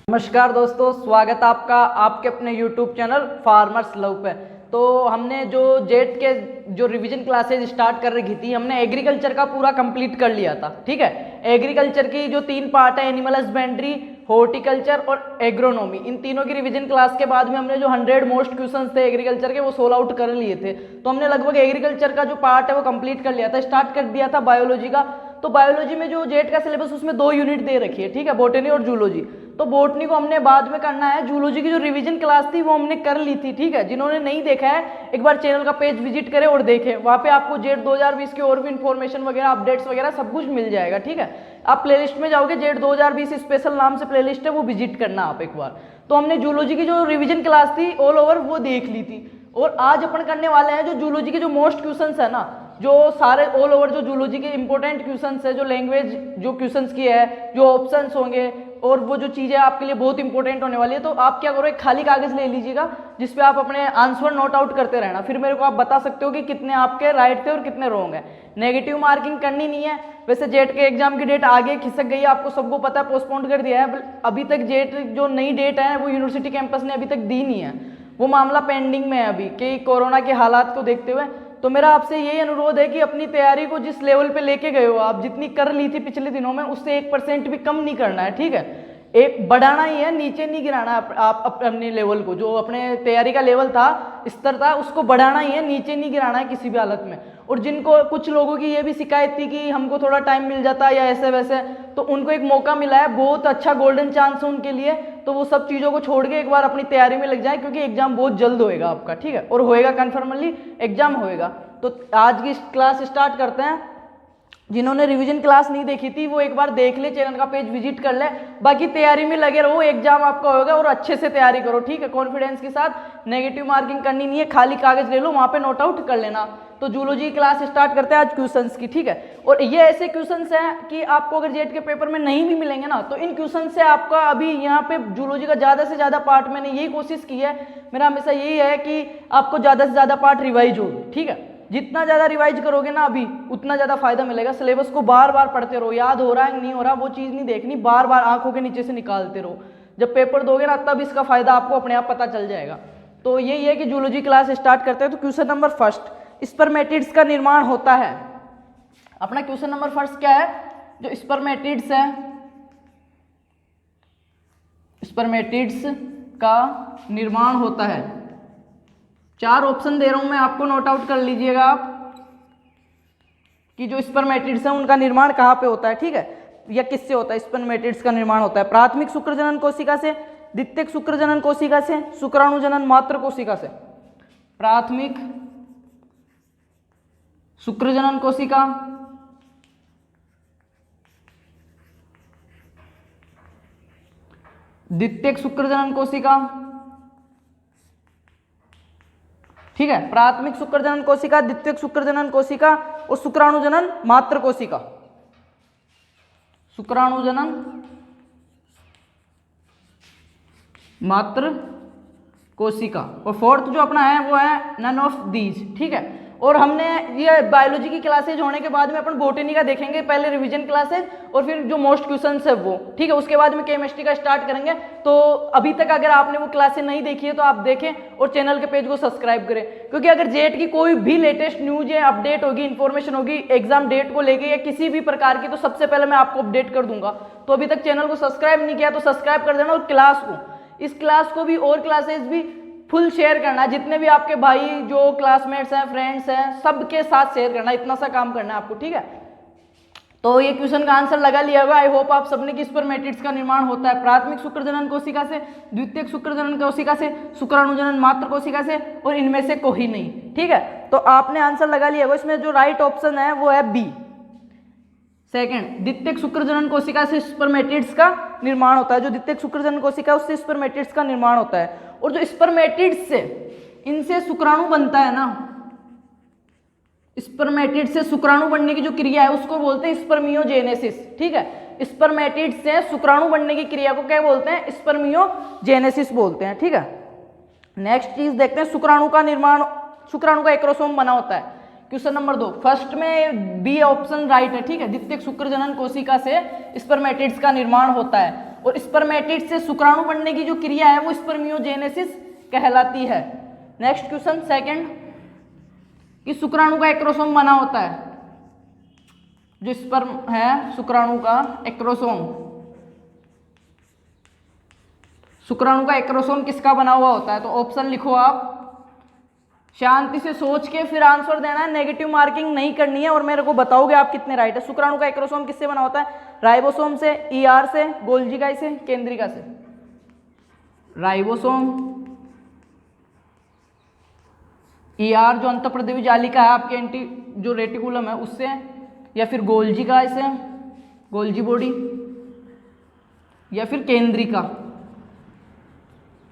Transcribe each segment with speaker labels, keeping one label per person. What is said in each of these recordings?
Speaker 1: नमस्कार दोस्तों, स्वागत है आपका आपके अपने YouTube चैनल फार्मर्स लव पे। तो हमने जो जेट के जो रिवीजन क्लासेज स्टार्ट कर रखी थी, हमने एग्रीकल्चर का पूरा कंप्लीट कर लिया था। ठीक है, एग्रीकल्चर की जो 3 पार्ट है, एनिमल हस्बेंड्री, हॉर्टिकल्चर और एग्रोनॉमी, इन तीनों की रिवीजन क्लास के बाद में हमने जो 100 मोस्ट क्वेश्चंस थे एग्रीकल्चर के वो सोल्व आउट कर लिए थे। तो हमने लगभग एग्रीकल्चर का जो पार्ट है वो कंप्लीट कर लिया था, स्टार्ट कर दिया था बायोलॉजी का। तो बायोलॉजी में जो जेट का सिलेबस उसमें 2 यूनिट दे रखी है, ठीक है, बॉटनी और जूलॉजी। तो बॉटनी को हमने बाद में करना है, जूलॉजी की जो रिवीजन क्लास थी वो हमने कर ली थी। ठीक है, जिन्होंने नहीं देखा है एक बार चैनल का पेज विजिट करें और देखें, वहाँ पे आपको जेट 2020 की और भी इन्फॉर्मेशन वगैरह, अपडेट्स वगैरह सब कुछ मिल जाएगा। ठीक है, आप प्लेलिस्ट में जाओगे, जेट 2020 स्पेशल नाम से प्लेलिस्ट है, वो विजिट करना आप एक बार। तो हमने जूलॉजी की जो रिवीजन क्लास थी ऑल ओवर वो देख ली थी, और आज अपन करने वाले हैं जो जूलॉजी के जो मोस्ट क्वेश्चंस है ना, जो सारे ऑल ओवर जो जूलॉजी के इंपॉर्टेंट क्वेश्चंस है, जो लैंग्वेज जो क्वेश्चंस की है, जो ऑप्शंस होंगे और वो जो चीज़ें आपके लिए बहुत इंपॉर्टेंट होने वाली है। तो आप क्या करो, एक खाली कागज ले लीजिएगा जिसपे आप अपने आंसर नोट आउट करते रहना, फिर मेरे को आप बता सकते हो कि कितने आपके राइट थे और कितने रॉन्ग है। नेगेटिव मार्किंग करनी नहीं है। वैसे जेट के एग्जाम की डेट आगे खिसक गई है, आपको सबको पता है, पोस्टपोन कर दिया है। अभी तक जेट जो नई डेट है वो यूनिवर्सिटी कैंपस ने अभी तक दी नहीं है, वो मामला पेंडिंग में है अभी कि कोरोना के हालात को देखते हुए। तो मेरा आपसे यही अनुरोध है कि अपनी तैयारी को जिस लेवल पे लेके गए हो आप, जितनी कर ली थी पिछले दिनों में, उससे 1% भी कम नहीं करना है। ठीक है, एक बढ़ाना ही है, नीचे नहीं गिराना आप अपने लेवल को, जो अपने तैयारी का लेवल था, स्तर था, उसको बढ़ाना ही है, नीचे नहीं गिराना है किसी भी हालत में। और जिनको, कुछ लोगों की ये भी शिकायत थी कि हमको थोड़ा टाइम मिल जाता या ऐसे वैसे, तो उनको एक मौका मिला है, बहुत अच्छा गोल्डन चांस है उनके लिए। तो वो सब चीज़ों को छोड़ के एक बार अपनी तैयारी में लग जाए, क्योंकि एग्जाम बहुत जल्द होएगा आपका। ठीक है, और होएगा कन्फर्मली एग्जाम होएगा। तो आज की क्लास स्टार्ट करते हैं। जिन्होंने रिवीजन क्लास नहीं देखी थी वो एक बार देख ले, चैनल का पेज विजिट कर ले, बाकी तैयारी में लगे रहो, एग्जाम आपका होगा और अच्छे से तैयारी करो। ठीक है, कॉन्फिडेंस के साथ, नेगेटिव मार्किंग करनी नहीं है, खाली कागज ले लो, वहाँ पे नोट आउट कर लेना। तो जूलॉजी क्लास स्टार्ट करते हैं आज क्वेश्चंस की। ठीक है, और ये ऐसे क्वेश्चंस हैं कि आपको अगर जेट के पेपर में नहीं भी मिलेंगे ना, तो इन क्वेश्चन से आपका अभी यहाँ पे जूलॉजी का ज़्यादा से ज़्यादा पार्ट, मैंने यही कोशिश की है, मेरा हमेशा यही है कि आपको ज़्यादा से ज़्यादा पार्ट रिवाइज हो। ठीक है, जितना ज़्यादा रिवाइज करोगे ना अभी, उतना ज़्यादा फायदा मिलेगा। सिलेबस को बार बार पढ़ते रहो, याद हो रहा है नहीं हो रहा वो चीज़ नहीं देखनी, बार बार आंखों के नीचे से निकालते रहो। जब पेपर दोगे ना तब इसका फायदा आपको अपने आप पता चल जाएगा। तो यही है कि जूलॉजी क्लास स्टार्ट करते हैं। तो क्वेश्चन नंबर फर्स्ट, स्पर्मेटिड्स का निर्माण होता है। अपना क्वेश्चन नंबर फर्स्ट क्या है, जो स्पर्मेटिड्स है, स्पर्मेटिड्स का निर्माण होता है। 4 ऑप्शन दे रहा हूं मैं आपको, नोट आउट कर लीजिएगा आप कि जो स्पर्मेटिड्स हैं उनका निर्माण कहाँ पे होता है। ठीक है, या किससे होता है। स्पर्मेटिड्स का निर्माण होता है प्राथमिक शुक्रजनन कोशिका से, द्वितीयक शुक्रजनन कोशिका से, शुक्राणुजनन मात्र कोशिका से। प्राथमिक शुक्रजनन कोशिका, द्वितीयक शुक्रजनन कोशिका, ठीक है, प्राथमिक शुक्रजनन कोशिका, द्वितीयक शुक्रजनन कोशिका और शुक्राणुजनन मात्र कोशिका। शुक्राणुजनन मात्र कोशिका। और फोर्थ जो अपना है वो है नन ऑफ दीज। ठीक है, और हमने ये बायोलॉजी की क्लासेज होने के बाद में अपन बॉटनी का देखेंगे, पहले रिवीजन क्लासेज और फिर जो मोस्ट क्वेश्चंस है वो। ठीक है, उसके बाद में केमिस्ट्री का स्टार्ट करेंगे। तो अभी तक अगर आपने वो क्लासेज नहीं देखी है तो आप देखें और चैनल के पेज को सब्सक्राइब करें, क्योंकि अगर जेट की कोई भी लेटेस्ट न्यूज या अपडेट होगी, इन्फॉर्मेशन होगी एग्जाम डेट को लेके या किसी भी प्रकार की, तो सबसे पहले मैं आपको अपडेट कर दूंगा। तो अभी तक चैनल को सब्सक्राइब नहीं किया तो सब्सक्राइब कर देना, और क्लास को, इस क्लास को भी और क्लासेज भी फुल शेयर करना, जितने भी आपके भाई जो क्लासमेट्स हैं, फ्रेंड्स हैं, सबके साथ शेयर करना, इतना सा काम करना है आपको। ठीक है, तो ये क्वेश्चन का आंसर लगा लिया होगा, आई होप आप सबने कि स्पर्मेटिड्स का निर्माण होता है प्राथमिक शुक्रजनन कोशिका से, द्वितीयक शुक्रजनन कोशिका से, शुक्राणुजनन मात्र कोशिका से, और इनमें से कोई नहीं। ठीक है, तो आपने आंसर लगा लिया होगा। इसमें जो राइट ऑप्शन है वो है बी, सेकंड, द्वितीयक शुक्रजनन कोशिका से स्पर्मेटिड्स का निर्माण होता है। जो द्वितीयक शुक्रजनन कोशिका उससे स्पर्मेटिड्स का निर्माण होता है। और जो स्पर्मेटिड्स से, इनसे शुक्राणु बनता है ना, स्पर्मेटिड्स से शुक्राणु बनने की जो क्रिया है उसको बोलते हैं स्पर्मियोजेनेसिस। ठीक है, स्पर्मेटिड्स से शुक्राणु बनने की क्रिया को क्या बोलते हैं, स्पर्मियोजेनेसिस बोलते हैं। ठीक है, नेक्स्ट चीज देखते हैं, शुक्राणु का निर्माण, शुक्राणु का एक्रोसोम बना होता है। क्वेश्चन नंबर 2, फर्स्ट में बी ऑप्शन राइट है। ठीक है, द्वितीयक शुक्रजनन कोशिका से स्पर्मेटिड्स का निर्माण होता है। और स्पर्मेटिड से शुक्राणु बनने की जो क्रिया है वो स्पर्मियोजेनेसिस कहलाती है। नेक्स्ट क्वेश्चन सेकंड, कि शुक्राणु का एक्रोसोम बना होता है, जो स्पर्म है शुक्राणु का एक्रोसोम, शुक्राणु का एक्रोसोम किसका बना हुआ होता है? तो ऑप्शन लिखो आप, शांति से सोच के फिर आंसर देना है, नेगेटिव मार्किंग नहीं करनी है और मेरे को बताओगे आप कितने राइट है। शुक्राणु का एक्रोसोम किससे बना होता है? राइबोसोम से, ईआर से, गोल्जी इकाई से, केंद्रिका से। राइबोसोम, ईआर जो अंतःप्रदेवी जालिका है आपके एंटी जो रेटिकुलम है उससे, या फिर गोल्जी इकाई से, गोल्जी बॉडी, या फिर केंद्रिका।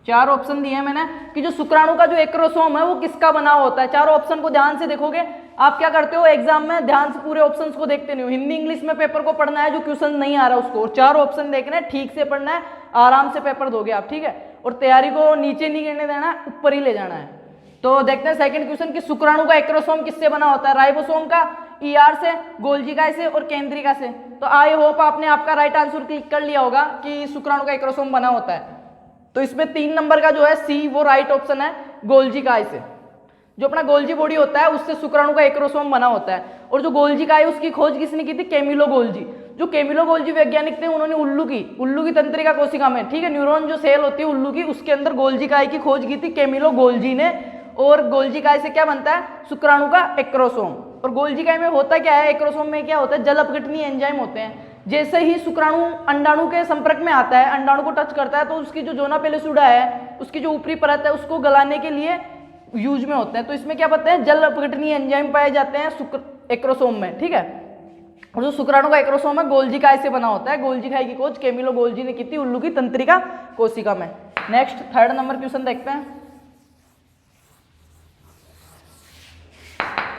Speaker 1: चार ऑप्शन दिए हैं मैंने कि जो शुक्राणु का जो एक्रोसोम है वो किसका बना होता है। चारों ऑप्शन को ध्यान से देखोगे। आप क्या करते हो एग्जाम में, ध्यान से पूरे ऑप्शंस को देखते नहीं हो, हिंदी इंग्लिश में पेपर को पढ़ना है, जो क्वेश्चन नहीं आ रहा उसको, और चार ऑप्शन देखने हैं, ठीक से पढ़ना है, आराम से पेपर दोगे आप, ठीक है। और तैयारी को नीचे नहीं गिरने देना है, ऊपर ही ले जाना है। तो देखते हैं सेकंड क्वेश्चन कि शुक्राणु का एक्रोसोम किससे बना होता है? राइबोसोम का, ईआर से, गोल्जी इकाई से और केंद्रिका से। तो आई होप आपने आपका राइट आंसर क्लिक कर लिया होगा कि शुक्राणु का एक्रोसोम बना होता है। तो इसमें 3 नंबर का जो है सी वो राइट ऑप्शन है, गोल्जी इकाई से। जो अपना गोल्जी बॉडी होता है उससे शुक्राणु का एक्रोसोम बना होता है। और जो गोल्जी इकाई उसकी खोज किसने की थी? Camillo Golgi. जो कैमिलो गोल्जी वैज्ञानिक थे उन्होंने उल्लू की तंत्रिका कोशिका में, ठीक है, न्यूरॉन जो सेल होती है उल्लू की, उसके अंदर गोल्जी इकाई की खोज की थी कैमिलो गोल्जी ने। और गोल्जी इकाई से क्या बनता है? शुक्राणु का एक्रोसोम। और गोल्जी इकाई में होता क्या है, एक्रोसोम में क्या होता है? जल अपघटनीय एंजाइम होते हैं। जैसे ही शुक्राणु अंडाणु के संपर्क में आता है, अंडाणु को टच करता है, तो उसकी जो जोना पेलिसुडा है, उसकी जो ऊपरी परत है, उसको गलाने के लिए यूज में होते हैं। तो इसमें क्या पता है? जल अपघटनीय एंजाइम पाए जाते हैं एक्रोसोम में, ठीक है। और जो शुक्राणु का एक्रोसोम है गोल्जी इकाई से बना होता है। गोल्जी इकाई की खोज कैमिलो गोल्जी ने की थी उल्लू की तंत्रिका कोशिका में। नेक्स्ट थर्ड नंबर क्वेश्चन देखते हैं।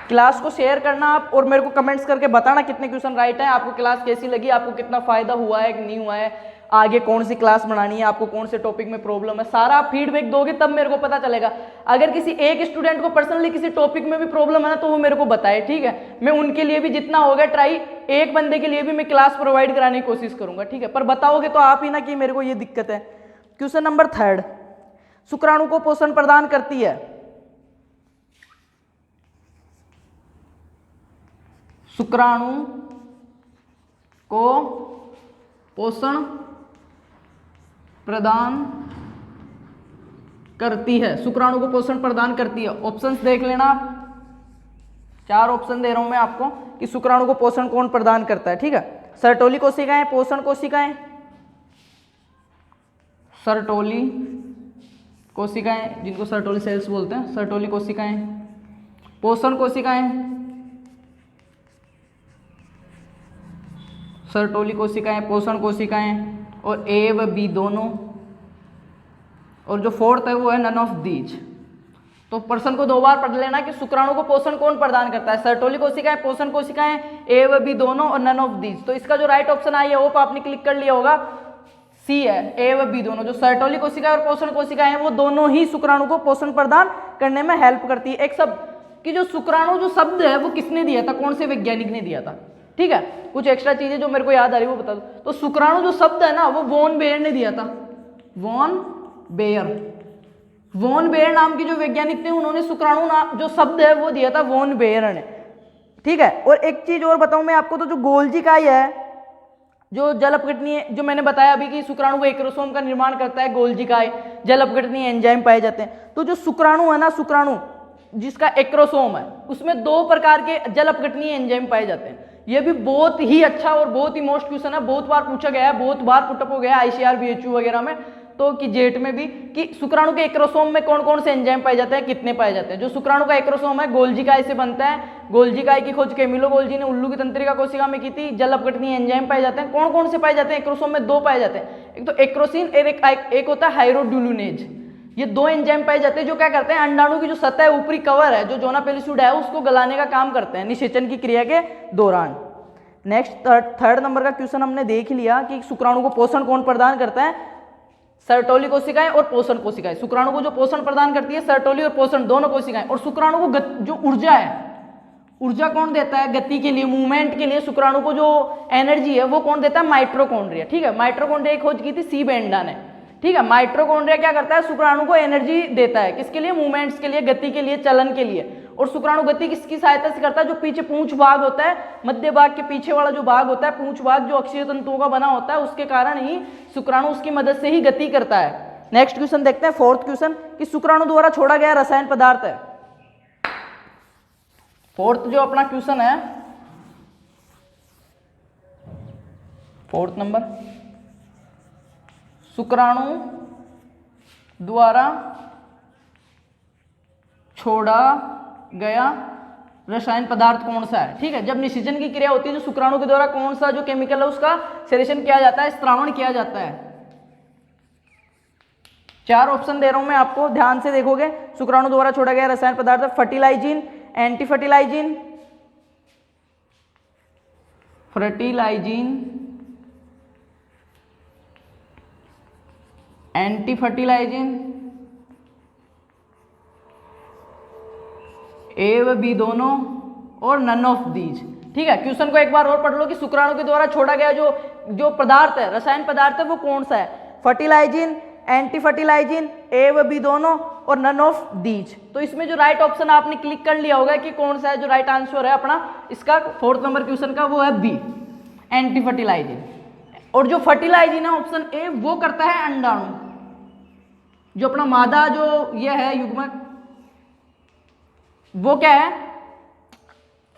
Speaker 1: क्लास को शेयर करना आप और मेरे को कमेंट्स करके बताना कितने क्वेश्चन राइट है, आपको क्लास कैसी लगी, आपको कितना फायदा हुआ है कि नहीं हुआ है, आगे कौन सी क्लास बनानी है, आपको कौन से टॉपिक में प्रॉब्लम है, सारा आप फीडबैक दोगे तब मेरे को पता चलेगा। अगर किसी एक स्टूडेंट को पर्सनली किसी टॉपिक में भी प्रॉब्लम है ना तो वो मेरे को बताए, ठीक है। मैं उनके लिए भी जितना होगा ट्राई, एक बंदे के लिए भी मैं क्लास प्रोवाइड कराने की कोशिश करूंगा, ठीक है। पर बताओगे तो आप ही ना कि मेरे को ये दिक्कत है। क्वेश्चन नंबर थर्ड, शुक्राणु को पोषण प्रदान करती है। शुक्राणु को पोषण प्रदान करती है, शुक्राणु को पोषण प्रदान करती है। ऑप्शंस देख लेना आप, 4 ऑप्शन दे रहा हूं मैं आपको कि शुक्राणु को पोषण कौन प्रदान करता है, ठीक है। सर्टोली कोशिकाएं, पोषण कोशिकाएं, सर्टोली कोशिकाएं जिनको सर्टोली सेल्स बोलते हैं, सर्टोली कोशिकाएं, पोषण कोशिकाएं, सर्टोली कोशिकाएं, पोषण कोशिकाएं, और ए व बी दोनों, और जो फोर्थ है वो है नन ऑफ दीज। तो प्रश्न को 2 बार पढ़ लेना कि शुक्राणु को पोषण कौन प्रदान करता है, सर्टोली कोशिकाएं, पोषण कोशिकाएं, ए व बी दोनों और नन ऑफ दीज। तो इसका जो राइट ऑप्शन आई है वो आपने क्लिक कर लिया होगा, सी है, ए व बी दोनों। जो सर्टोली कोशिकाएं और पोषण कोशिकाएं हैं वो दोनों ही शुक्राणु को पोषण प्रदान करने में हेल्प करती है। एक शब्द कि जो शुक्राणु जो शब्द है वो किसने दिया था, कौन से वैज्ञानिक ने दिया था, ठीक है। कुछ एक्स्ट्रा चीजें जो मेरे को याद आ रही है वो बता दो। तो शुक्राणु जो शब्द है ना वो वॉन बेयर ने दिया था, वॉन बेयर। वॉन बेयर नाम के जो वैज्ञानिक थे उन्होंने शुक्राणु नाम जो शब्द है वो दिया था वॉन बेयर ने, ठीक है। और एक चीज और बताऊं मैं आपको, तो जो गोल्जी इकाई है, जो जल अपघटनीय, जो मैंने बताया अभी कि शुक्राणु को एक्रोसोम का निर्माण करता है गोल्जी इकाई, जल अपघटनीय एंजाइम पाए जाते हैं। तो जो शुक्राणु है ना, शुक्राणु जिसका एक्रोसोम है उसमें 2 प्रकार के जल अपघटनीय एंजाइम पाए जाते हैं। ये भी बहुत ही अच्छा और बहुत ही मोस्ट क्वेश्चन है, बहुत बार पूछा गया है, बहुत बार पुटअप हो गया है आईसीआर बीएचयू वगैरह में, तो कि जेट में भी, कि शुक्राणु के एक्रोसोम में कौन कौन से एंजाइम पाए जाते हैं, कितने पाए जाते हैं। जो शुक्राणु का एक्रोसोम है गोल्जी इकाई से बनता है। गोल्जी इकाई की खोज कैमिलो गोल्जी ने उल्लू की तंत्रिका कोशिका में की थी। जल अपघटनीय एंजाइम पाए जाते हैं। कौन कौन से पाए जाते हैं एक्रोसोम में? 2 पाए जाते हैं, एक तो एक्रोसिन और एक होता है हाइड्रोडुलुनेज। ये 2 एंजाइम पाए जाते हैं जो क्या करते हैं, अंडाणु की जो सतह है, ऊपरी कवर है, जो जोना पेलिसुडा है, उसको गलाने का काम करते हैं निषेचन की क्रिया के दौरान। नेक्स्ट थर्ड नंबर का क्वेश्चन हमने देख लिया कि शुक्राणु को पोषण कौन प्रदान करता है, सर्टोली कोशिकाएं और पोषण कोशिकाएं। शुक्राणु को जो पोषण प्रदान करती है सर्टोली और पोषण दोनों कोशिकाएं। और शुक्राणु को जो ऊर्जा है ऊर्जा कौन देता है गति के लिए, मूवमेंट के लिए शुक्राणु को जो एनर्जी है वो कौन देता है, माइटोकॉन्ड्रिया। ठीक है, माइटोकॉन्ड्रिया की खोज की थी सी बेंडा ने। ठीक है, माइटोकॉन्ड्रिया क्या करता है, शुक्राणु को एनर्जी देता है, किसके लिए, मूवमेंट्स के लिए, गति के लिए, चलन के लिए। और शुक्राणु गति किसकी सहायता से करता है, जो पीछे पूंछ भाग होता है, मध्य भाग के पीछे वाला जो भाग होता है, पूंछ भाग जो अक्षीय तंतुओं का बना होता है, उसके कारण ही शुक्राणु उसकी मदद से ही गति करता है। नेक्स्ट क्वेश्चन देखते हैं, फोर्थ क्वेश्चन, कि शुक्राणु द्वारा छोड़ा गया रसायन पदार्थ है। फोर्थ जो अपना क्वेश्चन है, फोर्थ नंबर, शुक्राणु द्वारा छोड़ा गया रसायन पदार्थ कौन सा है। ठीक है, जब निषेचन की क्रिया होती है तो शुक्राणु के द्वारा कौन सा जो केमिकल है उसका सेलेक्शन किया जाता है, स्त्रावण किया जाता है। 4 ऑप्शन दे रहा हूं मैं आपको, ध्यान से देखोगे। शुक्राणु द्वारा छोड़ा गया रसायन पदार्थ, fertilizin, anti fertilizin, anti fertilizin, A व बी दोनों, और नन ऑफ दीज। ठीक है, क्वेश्चन को एक बार और पढ़ लो कि शुक्राणु के द्वारा छोड़ा गया जो पदार्थ है, रसायन पदार्थ है, वो कौन सा है, फर्टिलाइजिन, एंटी फर्टिलाइजिन, ए व बी दोनों, और नन ऑफ दीज। तो इसमें जो राइट ऑप्शन आपने क्लिक कर लिया होगा कि कौन सा है जो राइट आंसर है अपना इसका फोर्थ नंबर क्वेश्चन का, वो है बी, एंटी फर्टिलाइजिन। और जो फर्टिलाइजिन है ऑप्शन ए, वो करता है अंडाणु, जो अपना मादा जो ये है युग्मक, वो क्या है,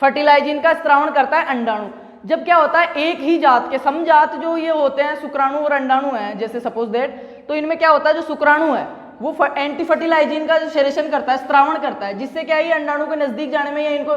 Speaker 1: फर्टिलाइजिन का स्त्रावण करता है अंडाणु। जब क्या होता है, एक ही जात के समजात जो ये होते हैं, शुक्राणु और अंडाणु हैं, जैसे सपोज दैट, तो इनमें क्या होता है, जो शुक्राणु है वो एंटी फर्टिलाइजिन का जो सेरेशन करता है, स्त्रावण करता है, जिससे क्या है, ये अंडाणु के नजदीक जाने में या इनको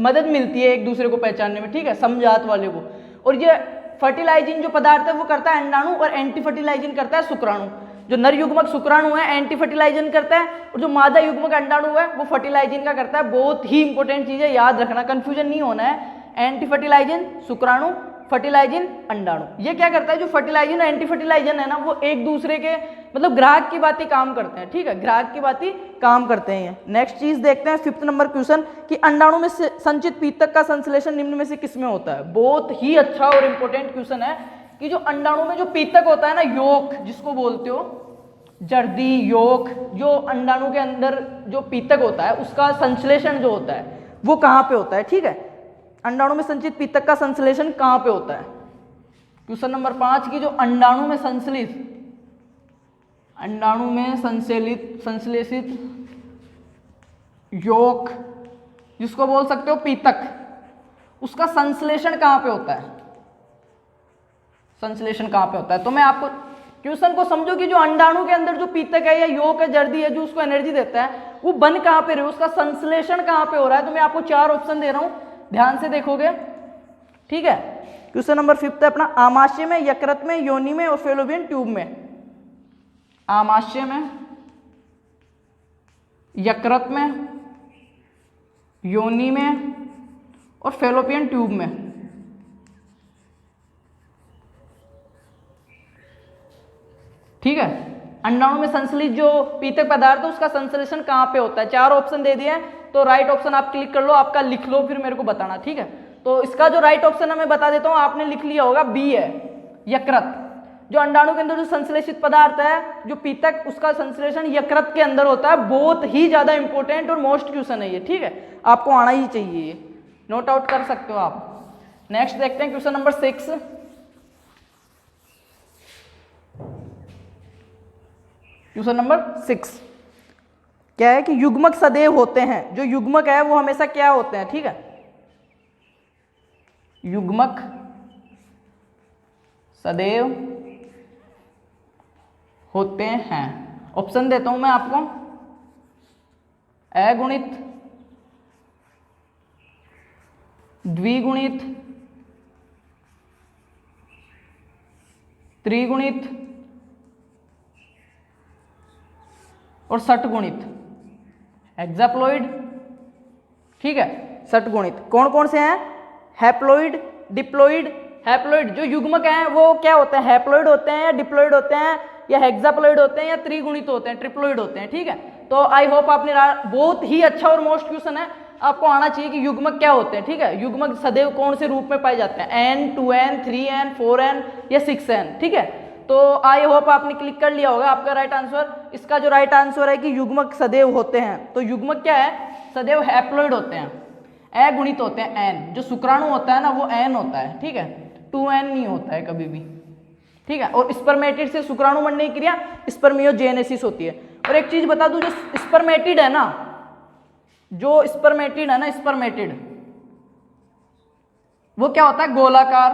Speaker 1: मदद मिलती है एक दूसरे को पहचानने में। ठीक है, समजात वाले को। और ये फर्टिलाइजिन जो पदार्थ है वो करता है अंडाणु, और एंटी फर्टिलाइजिन करता है शुक्राणु। जो नर युग्मक शुक्राणु है एंटी फर्टिलाइजिन करता है, और जो मादा युग्मक अंडाणु है वो फर्टिलाइजिन का करता है। बहुत ही इंपॉर्टेंट चीज है, याद रखना, कंफ्यूजन नहीं होना है। एंटी फर्टिलाइजिन शुक्राणु, फर्टिलाइजिन अंडाणु। ये क्या करता है, जो फर्टिलाइजिन और एंटी फर्टिलाइजिन है ना, वो एक दूसरे के मतलब ग्राहक की बात काम करते हैं। ठीक है, ग्राहक की बात काम करते हैं। नेक्स्ट चीज देखते हैं, फिफ्थ नंबर क्वेश्चन, कि अंडाणु में संचित पीतक का संश्लेषण निम्न में से किसमें होता है। बहुत ही अच्छा और इंपॉर्टेंट क्वेश्चन है कि जो अंडाणु में जो पीतक होता है ना, योक जिसको बोलते हो, जर्दी योक, जो अंडाणु के अंदर जो पीतक होता है उसका संश्लेषण जो होता है वो कहाँ पे होता है। ठीक है, अंडाणु में संचित पीतक का संश्लेषण कहाँ पे होता है। क्वेश्चन नंबर 5 की जो अंडाणु में संश्लेषित योक जिसको बोल सकते हो पीतक, उसका संश्लेषण कहाँ पे होता है, संश्लेषण कहाँ पे होता है। तो मैं आपको क्वेश्चन को समझो कि जो अंडाणु के अंदर जो पीतक है या योक है, जर्दी है, जो उसको एनर्जी देता है, वो बन कहाँ पे रहे, उसका संश्लेषण कहाँ पे हो रहा है। तो मैं आपको 4 ऑप्शन दे रहा हूं, ध्यान से देखोगे। ठीक है, क्वेश्चन नंबर 5 है अपना, आमाशय में, यकृत में, योनि में और फेलोपियन ट्यूब में। आमाशय में, यकृत में, योनि में और फेलोपियन ट्यूब में। ठीक है, अंडाणु में संश्लेषित जो पीतक पदार्थ है उसका संश्लेषण कहाँ पे होता है। 4 ऑप्शन दे दिए हैं, तो राइट ऑप्शन आप क्लिक कर लो, आपका लिख लो, फिर मेरे को बताना। ठीक है, तो इसका जो राइट ऑप्शन है मैं बता देता हूँ, आपने लिख लिया होगा, बी है, यकृत। जो अंडाणु के अंदर जो संश्लेषित पदार्थ है जो पीतक, उसका संश्लेषण यकृत के अंदर होता है। बहुत ही ज्यादा इंपॉर्टेंट और मोस्ट क्वेश्चन है ये। ठीक है, आपको आना ही चाहिए, ये नोट आउट कर सकते हो आप। नेक्स्ट देखते हैं क्वेश्चन नंबर 6। क्वेश्चन नंबर 6 क्या है कि युग्मक सदैव होते हैं। जो युग्मक है वो हमेशा क्या होते हैं। ठीक है, युग्मक सदैव होते हैं। ऑप्शन देता हूं मैं आपको, अगुणित, द्विगुणित, त्रिगुणित और षटगुणित, हेक्साप्लॉइड। ठीक है, षटगुणित कौन कौन से हैं, हैप्लॉइड, डिप्लॉइड। हैप्लॉइड जो युग्मक हैं वो क्या होते हैं, हैप्लॉइड होते हैं या डिप्लॉइड होते हैं या हेक्साप्लॉइड होते हैं या त्रिगुणित होते हैं, ट्रिप्लॉइड होते हैं। ठीक है, तो आई होप आपने बहुत ही अच्छा और मोस्ट क्वेश्चन है, आपको आना चाहिए कि युग्मक क्या होते हैं। ठीक है, युग्मक सदैव कौन से रूप में पाए जाते हैं, n, 2n, 3n, 4n या 6n। ठीक है, तो आई होप आपने क्लिक कर लिया होगा आपका राइट आंसर। इसका जो राइट आंसर है कि युग्मक सदैव होते हैं, तो युग्मक क्या है, सदैव हैप्लॉइड होते हैं, अगुणित होते हैं n। जो शुक्राणु होता है ना वो n होता है। ठीक है, 2n नहीं होता है कभी भी। ठीक है, और स्पर्मेटिड से शुक्राणु बनने की क्रिया स्पर्मियोजेनेसिस होती है। और एक चीज बता दूं, जो स्पर्मेटिड है ना, स्पर्मेटिड वो क्या होता है, गोलाकार,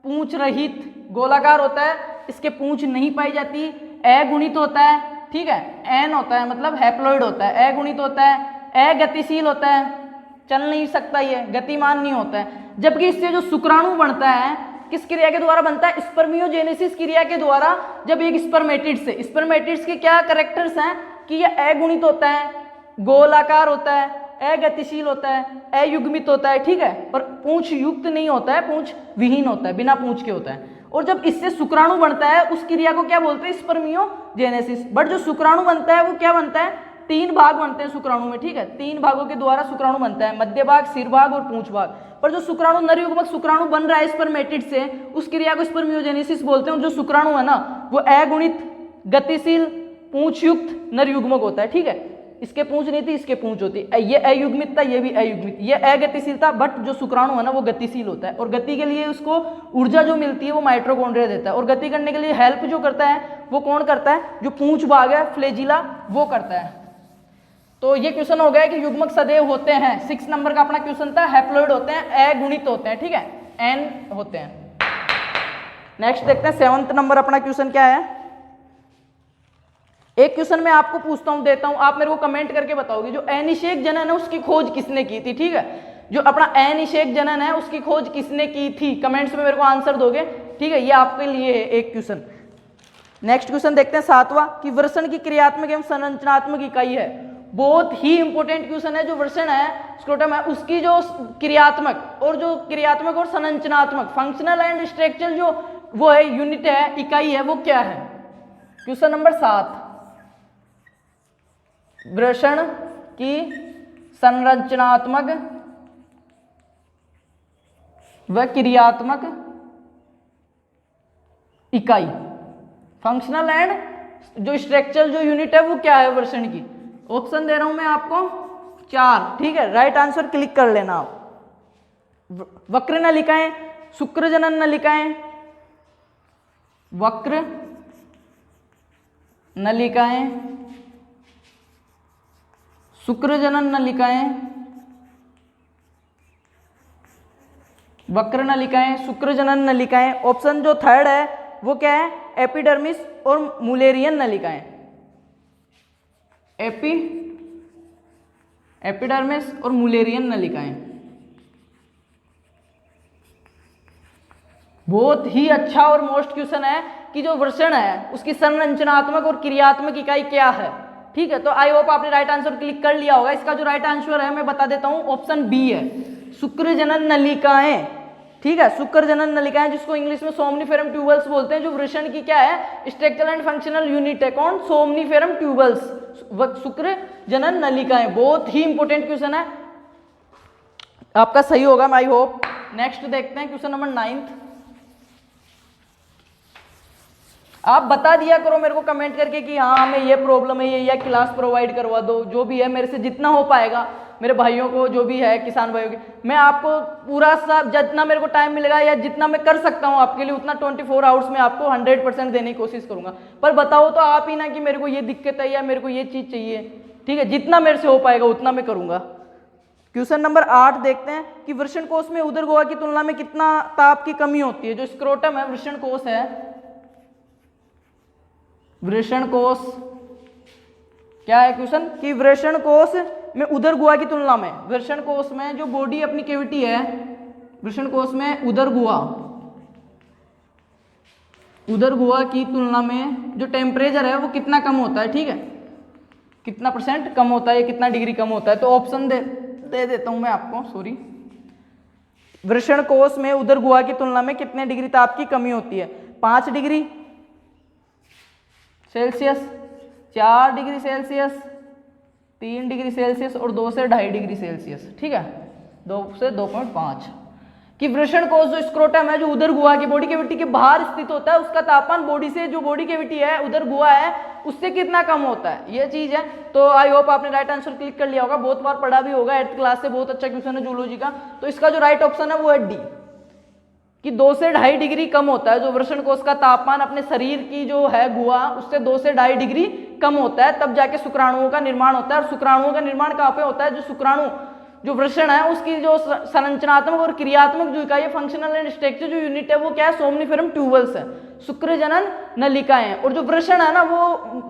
Speaker 1: पूंछ रहित, गोलाकार होता है, इसके पूंछ नहीं पाई जाती, अगुणित होता है। ठीक है, एन होता है मतलब हैप्लॉइड होता है, अगुणित होता है, अगतिशील होता है, चल नहीं सकता, ये गतिमान नहीं होता है। जबकि इससे जो शुक्राणु बनता है किस क्रिया के द्वारा बनता है, स्पर्मियोजेनेसिस क्रिया के द्वारा। जब एक स्पर्मेटिड्स के क्या कैरेक्टर्स हैं कि ये अगुणित होता है, गोलाकार होता है, अगतिशील होता है, अयुग्मित होता है। ठीक है, पर पूंछ युक्त नहीं होता है, पूंछ विहीन होता है, बिना पूंछ के होता है। और जब इससे शुक्राणु बनता है उस क्रिया को क्या बोलते हैं, स्पर्मियोजेनेसिस। बट जो शुक्राणु बनता है वो क्या बनता है, 3 भाग बनते हैं शुक्राणु में। ठीक है, 3 भागों के द्वारा शुक्राणु बनता है, मध्य भाग, सिर भाग और पूंछ भाग। पर जो शुक्राणु नरयुग्मक शुक्राणु बन रहा है स्पर्मेटिड से, उस क्रिया को स्पर्मियोजेनेसिस बोलते हैं। और जो शुक्राणु है ना वो अगुणित, गतिशील, पूंछयुक्त नरयुग्मक होता है। ठीक है, इसके पूंछ नहीं थी, इसके पूंछ होती, ये अयुग्मित था, ये भी अयुग्मित, ये अगतिशील था। बट जो शुक्राणु है ना वो गतिशील होता है, और गति के लिए उसको ऊर्जा जो मिलती है वो माइटोकॉन्ड्रिया देता है। और गति करने के लिए हेल्प जो करता है वो कौन करता है, जो पूंछ भाग है, फ्लैजिला, वो करता है। तो ये क्वेश्चन हो गया कि युग्मक सदैव होते हैं। 6 नंबर का अपना क्वेश्चन था, हैप्लॉइड होते हैं, अगुणित होते हैं। ठीक है, एन होते हैं। नेक्स्ट देखते हैं 7th नंबर अपना क्वेश्चन क्या है। एक क्वेश्चन मैं आपको पूछता हूं, देता हूं, आप मेरे को कमेंट करके बताओगे। जो अनिषेक जनन है उसकी खोज किसने की थी। ठीक है, जो अपना अनिषेक जनन है उसकी खोज किसने की थी, कमेंट्स में मेरे को आंसर दोगे। ठीक है, ये आपके लिए है एक क्वेश्चन। नेक्स्ट क्वेश्चन देखते हैं 7वां, कि वृषण की क्रियात्मक एवं संरचनात्मक इकाई है। बहुत ही इंपॉर्टेंट क्वेश्चन है। जो वृषण है, स्क्रोटम है, उसकी जो क्रियात्मक और संरचनात्मक, फंक्शनल एंड स्ट्रक्चरल जो वो है, यूनिट है, इकाई है, वो क्या है। क्वेश्चन नंबर 7, वृषण की संरचनात्मक व क्रियात्मक इकाई, फंक्शनल एंड जो स्ट्रक्चरल जो यूनिट है वो क्या है वृषण की। ऑप्शन दे रहा हूं मैं आपको 4। ठीक है, राइट आंसर क्लिक कर लेना आप। वक्र नलिकाएं, शुक्रजनन नलिकाएं, वक्र नलिकाएं, शुक्रजनन नलिकाएं, वक्र नलिकाएं, शुक्रजनन नलिकाएं। ऑप्शन जो 3rd है वो क्या है, एपिडर्मिस और मुलेरियन नलिकाएं। एपिडर्मिस और मुलेरियन नलिकाएं। बहुत ही अच्छा और मोस्ट क्वेश्चन है कि जो वृषण है उसकी संरचनात्मक और क्रियात्मक इकाई क्या है। ठीक है, तो आई होप आपने राइट आंसर क्लिक कर लिया होगा। इसका जो राइट आंसर है मैं बता देता हूं, ऑप्शन बी है, शुक्रजनन नलिकाएं। ठीक है, शुक्रजनन नलिकाएं, जिसको इंग्लिश में सोमनीफेरम ट्यूबल्स बोलते हैं, जो वृषण की क्या है, स्ट्रक्चरल एंड फंक्शनल यूनिट है। कौन, सोमनीफेरम ट्यूबल्स, शुक्रजनन नलिकाएं। बहुत ही इंपॉर्टेंट क्वेश्चन है, आपका सही होगा आई होप। नेक्स्ट देखते हैं क्वेश्चन नंबर 9। आप बता दिया करो मेरे को कमेंट करके कि हाँ हमें ये प्रॉब्लम है, ये या क्लास प्रोवाइड करवा दो, जो भी है मेरे से जितना हो पाएगा, मेरे भाइयों को जो भी है, किसान भाइयों के, मैं आपको पूरा सब जितना मेरे को टाइम मिलेगा या जितना मैं कर सकता हूँ आपके लिए उतना 24 आवर्स में आपको 100% देने की कोशिश करूंगा। पर बताओ तो आप ही ना कि मेरे को ये दिक्कत है या मेरे को ये चीज़ चाहिए। ठीक है, जितना मेरे से हो पाएगा उतना मैं करूंगा। क्वेश्चन नंबर 8 देखते हैं कि वृषण कोश में उदर गुहा की तुलना में कितना ताप की कमी होती है। जो स्क्रोटम है, वृषण कोश है, वृषण कोश क्या है क्वेश्चन, कि वृषण कोश में उदर गुहा की तुलना में, वृषण कोश में जो बॉडी अपनी कैविटी है, वृषण कोश में उदर गुहा की तुलना में जो टेम्परेचर है वो कितना कम होता है। ठीक है, कितना % कम होता है, कितना डिग्री कम होता है। तो ऑप्शन दे देता हूं मैं आपको, सॉरी। वृषण कोश में उदर गुहा की तुलना में कितने डिग्री ताप की कमी होती है। 5 degree Celsius, 4 degree Celsius, 3 degree Celsius और 2 से 2.5 डिग्री सेल्सियस, ठीक है, 2 से 2.5 कि वृषण कोश जो स्क्रोटम है, जो उदर गुहा की बॉडी कैविटी के बाहर स्थित होता है, उसका तापमान बॉडी से, जो बॉडी कैविटी है, उदर गुहा है, उससे कितना कम होता है, ये चीज है। तो आई होप आपने राइट आंसर क्लिक कर लिया होगा, बहुत बार पढ़ा भी होगा 8th क्लास से, बहुत अच्छा क्वेश्चन है जूलॉजी का। तो इसका जो राइट ऑप्शन है वो है डी, कि 2 से 2.5 डिग्री कम होता है, जो वृषण कोश का तापमान अपने शरीर की जो है गुहा, उससे 2 से 2.5 डिग्री कम होता है, तब जाके शुक्राणुओं का निर्माण होता है। और शुक्राणुओं का निर्माण कहाँ पे होता है, जो शुक्राणु जो वृषण है उसकी जो संरचनात्मक और क्रियात्मक जो इकाई, फंक्शनल एंड स्ट्रक्चर जो यूनिट है वो क्या है, सोमनिफेरम ट्यूबल्स है, शुक्र जनन नलिकाएं हैं। और जो वृषण है ना वो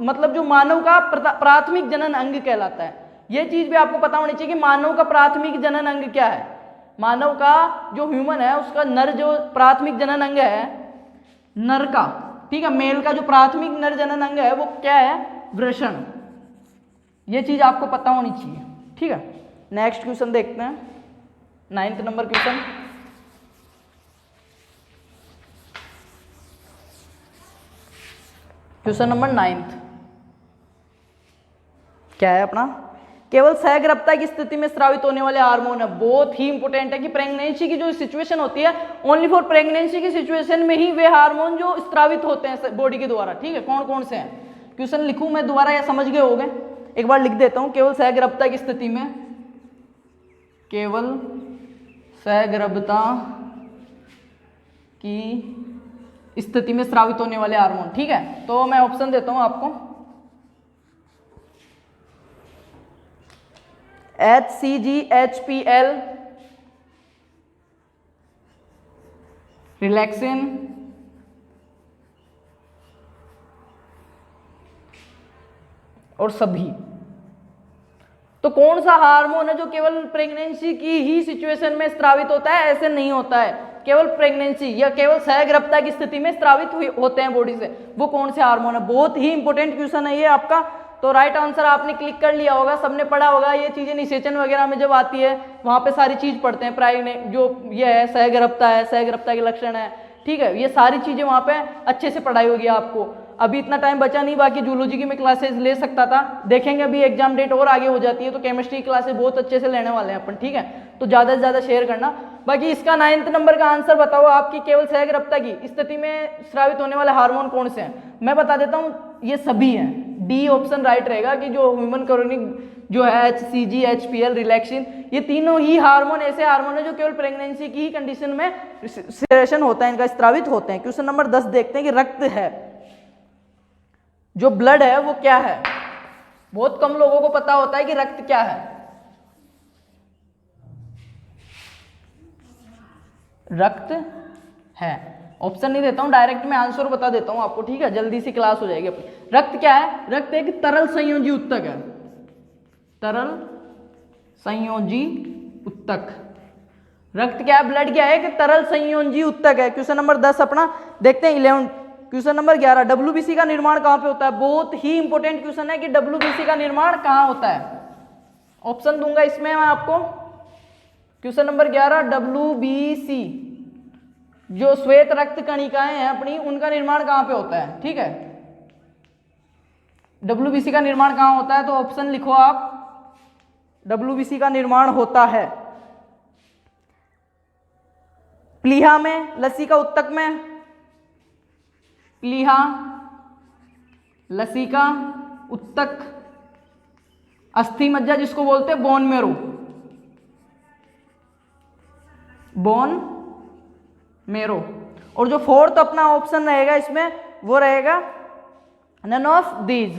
Speaker 1: मतलब जो मानव का प्राथमिक जनन अंग कहलाता है। ये चीज भी आपको पता होनी चाहिए कि मानव का प्राथमिक जनन अंग क्या है। मानव का जो ह्यूमन है उसका नर जो प्राथमिक जनन अंग है, नर का, ठीक है, मेल का जो प्राथमिक नर जनन अंग है वो क्या है, वृषण। ये चीज आपको पता होनी चाहिए, ठीक है। नेक्स्ट क्वेश्चन देखते हैं, 9th number question. Question number 9th क्या है अपना, केवल सहगर्भता की स्थिति में स्रावित होने वाले हार्मोन है। बहुत ही इंपॉर्टेंट है कि प्रेगनेंसी की जो सिचुएशन होती है, ओनली फॉर प्रेगनेंसी की सिचुएशन में ही वे हार्मोन जो स्रावित होते हैं बॉडी के द्वारा, ठीक है। कौन कौन से हैं, क्वेश्चन लिखूं मैं दोबारा या समझ गए होंगे, एक बार लिख देता हूं। केवल सहगर्भता की स्थिति में, केवल सहगर्भता की स्थिति में स्रावित होने वाले हार्मोन, ठीक है। तो मैं ऑप्शन देता हूं आपको, HCG, HPL, रिलैक्सिन, और सभी। तो कौन सा हार्मोन है जो केवल प्रेगनेंसी की ही सिचुएशन में स्रावित होता है, ऐसे नहीं होता है। केवल प्रेगनेंसी या केवल सहगर्भता की स्थिति में स्रावित होते हैं बॉडी से, वो कौन से हार्मोन है। बहुत ही इंपॉर्टेंट क्वेश्चन है ये आपका। तो राइट आंसर आपने क्लिक कर लिया होगा, सबने पढ़ा होगा ये चीजें, निषेचन वगैरह में जब आती है वहां पे सारी चीज पढ़ते हैं, प्राइग्नेंट जो ये है, सहगर्भता है, सहगर्भता के लक्षण है, ठीक है, ये सारी चीजें वहां पे अच्छे से पढ़ाई होगी आपको। अभी इतना टाइम बचा नहीं, बाकी जूलॉजी की मैं क्लासेस ले सकता था, देखेंगे अभी एग्जाम डेट और आगे हो जाती है तो केमिस्ट्री की क्लासेस बहुत अच्छे से लेने वाले हैं अपन, ठीक है। तो ज्यादा से ज्यादा शेयर करना। बाकी इसका 9th नंबर का आंसर बताओ, आपकी केवल सहगर्भता की स्थिति में स्रावित होने वाले हार्मोन कौन से हैं। मैं बता देता हूँ, ये सभी हैं, डी ऑप्शन राइट रहेगा, कि जो ह्यूमन कोरोनिक जो है, HCG, HPL, रिलैक्सिन, ये तीनों ही हार्मोन ऐसे हार्मोन है जो केवल प्रेगनेंसी की ही कंडीशन में सेक्रेशन होता है, इनका स्रावित होते हैं। क्वेश्चन नंबर 10 देखते हैं कि रक्त है, जो ब्लड है वो क्या है। बहुत कम लोगों को पता होता है कि रक्त क्या है। रक्त है, ऑप्शन नहीं देता हूं, डायरेक्ट मैं आंसर बता देता हूं आपको, ठीक है, जल्दी सी क्लास हो जाएगी अपनी। रक्त क्या है, रक्त एक तरल संयोजी उत्तक है, तरल संयोजी उत्तक। रक्त क्या है, ब्लड क्या है, एक तरल संयोजी उत्तक है। क्वेश्चन नंबर 10 अपना देखते हैं 11। क्वेश्चन नंबर 11, WBC का निर्माण कहां पे होता है। बहुत ही इंपॉर्टेंट क्वेश्चन है कि WBC का निर्माण कहां होता है। ऑप्शन दूंगा इसमें मैं आपको। क्वेश्चन नंबर 11, WBC जो श्वेत रक्त कणिकाएं हैं अपनी, उनका निर्माण कहां पे होता है, ठीक है। WBC का निर्माण कहां होता है, तो ऑप्शन लिखो आप, WBC का निर्माण होता है प्लीहा में, लसिका उत्तक में, प्लीहा, लसिका उत्तक, अस्थि मज्जा जिसको बोलते हैं बोन मेरो, बोन मेरो। और जो फोर्थ अपना ऑप्शन रहेगा इसमें वो रहेगा नन ऑफ दीज।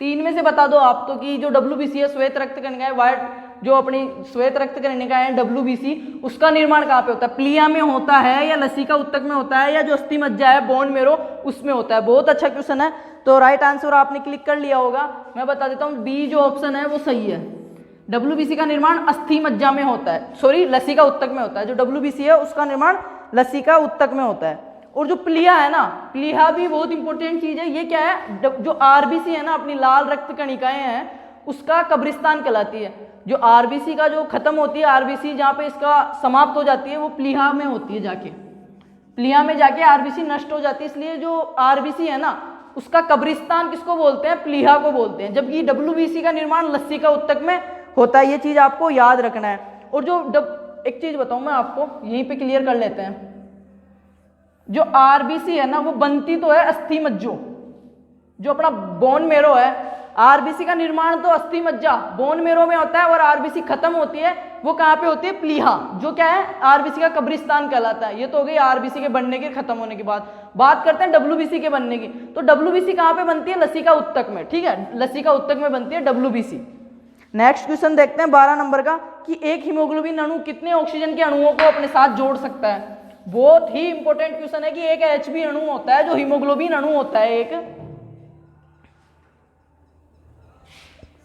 Speaker 1: तीन में से बता दो आप तो कि जो WBC है, श्वेत रक्त कणिकाएं, वाइट जो अपनी श्वेत रक्त कणिकाएं हैं WBC, उसका निर्माण कहाँ पे होता है, प्लिया में होता है या लसिका उत्तक में होता है या जो अस्थि मज्जा है बोन मेरो उसमें होता है। बहुत अच्छा क्वेश्चन है। तो राइट आंसर आपने क्लिक कर लिया होगा। मैं बता देता हूँ बी जो ऑप्शन है वो सही है। WBC का निर्माण अस्थि मज्जा में होता है, सॉरी लसिका उत्तक में होता है। जो WBC है उसका निर्माण लसिका उत्तक में होता है। और जो प्लीहा है ना, प्लीहा भी बहुत इंपॉर्टेंट चीज है। ये क्या है, जो RBC है ना अपनी लाल रक्त कणिकाएं हैं उसका कब्रिस्तान कहलाती है। जो RBC का जो खत्म होती है, RBC जहाँ पे इसका समाप्त हो जाती है वो प्लीहा में होती है, जाके प्लीहा में जाके RBC नष्ट हो जाती है। इसलिए जो RBC है ना उसका कब्रिस्तान किसको बोलते हैं? प्लीहा को बोलते हैं। जबकि WBC का निर्माण लस्सी का उत्तक में होता है। ये चीज आपको याद रखना है। और जो एक चीज बताऊं मैं आपको, यहीं पे क्लियर कर लेते हैं। जो RBC है ना, वो बनती तो है अस्थि मज्जों, जो अपना बोन मेरो है। RBC का निर्माण तो अस्थि मज्जा बोन मेरो में होता है, और RBC खत्म होती है वो कहाँ पे होती है? प्लीहा, जो क्या है? RBC का कब्रिस्तान कहलाता है। ये तो हो गई RBC के बनने के खत्म होने की बात करते हैं WBC के बनने की। तो WBC कहाँ पे बनती है? लस्सी का उत्तक में। ठीक है, लस्सी का उत्तक में बनती है WBC। नेक्स्ट क्वेश्चन देखते हैं 12 नंबर का, कि एक हीमोग्लोबिन अणु कितने ऑक्सीजन के अणुओं को अपने साथ जोड़ सकता है? बहुत ही इंपॉर्टेंट क्वेश्चन है कि एक Hb अणु होता है जो हीमोग्लोबिन अणु होता है एक।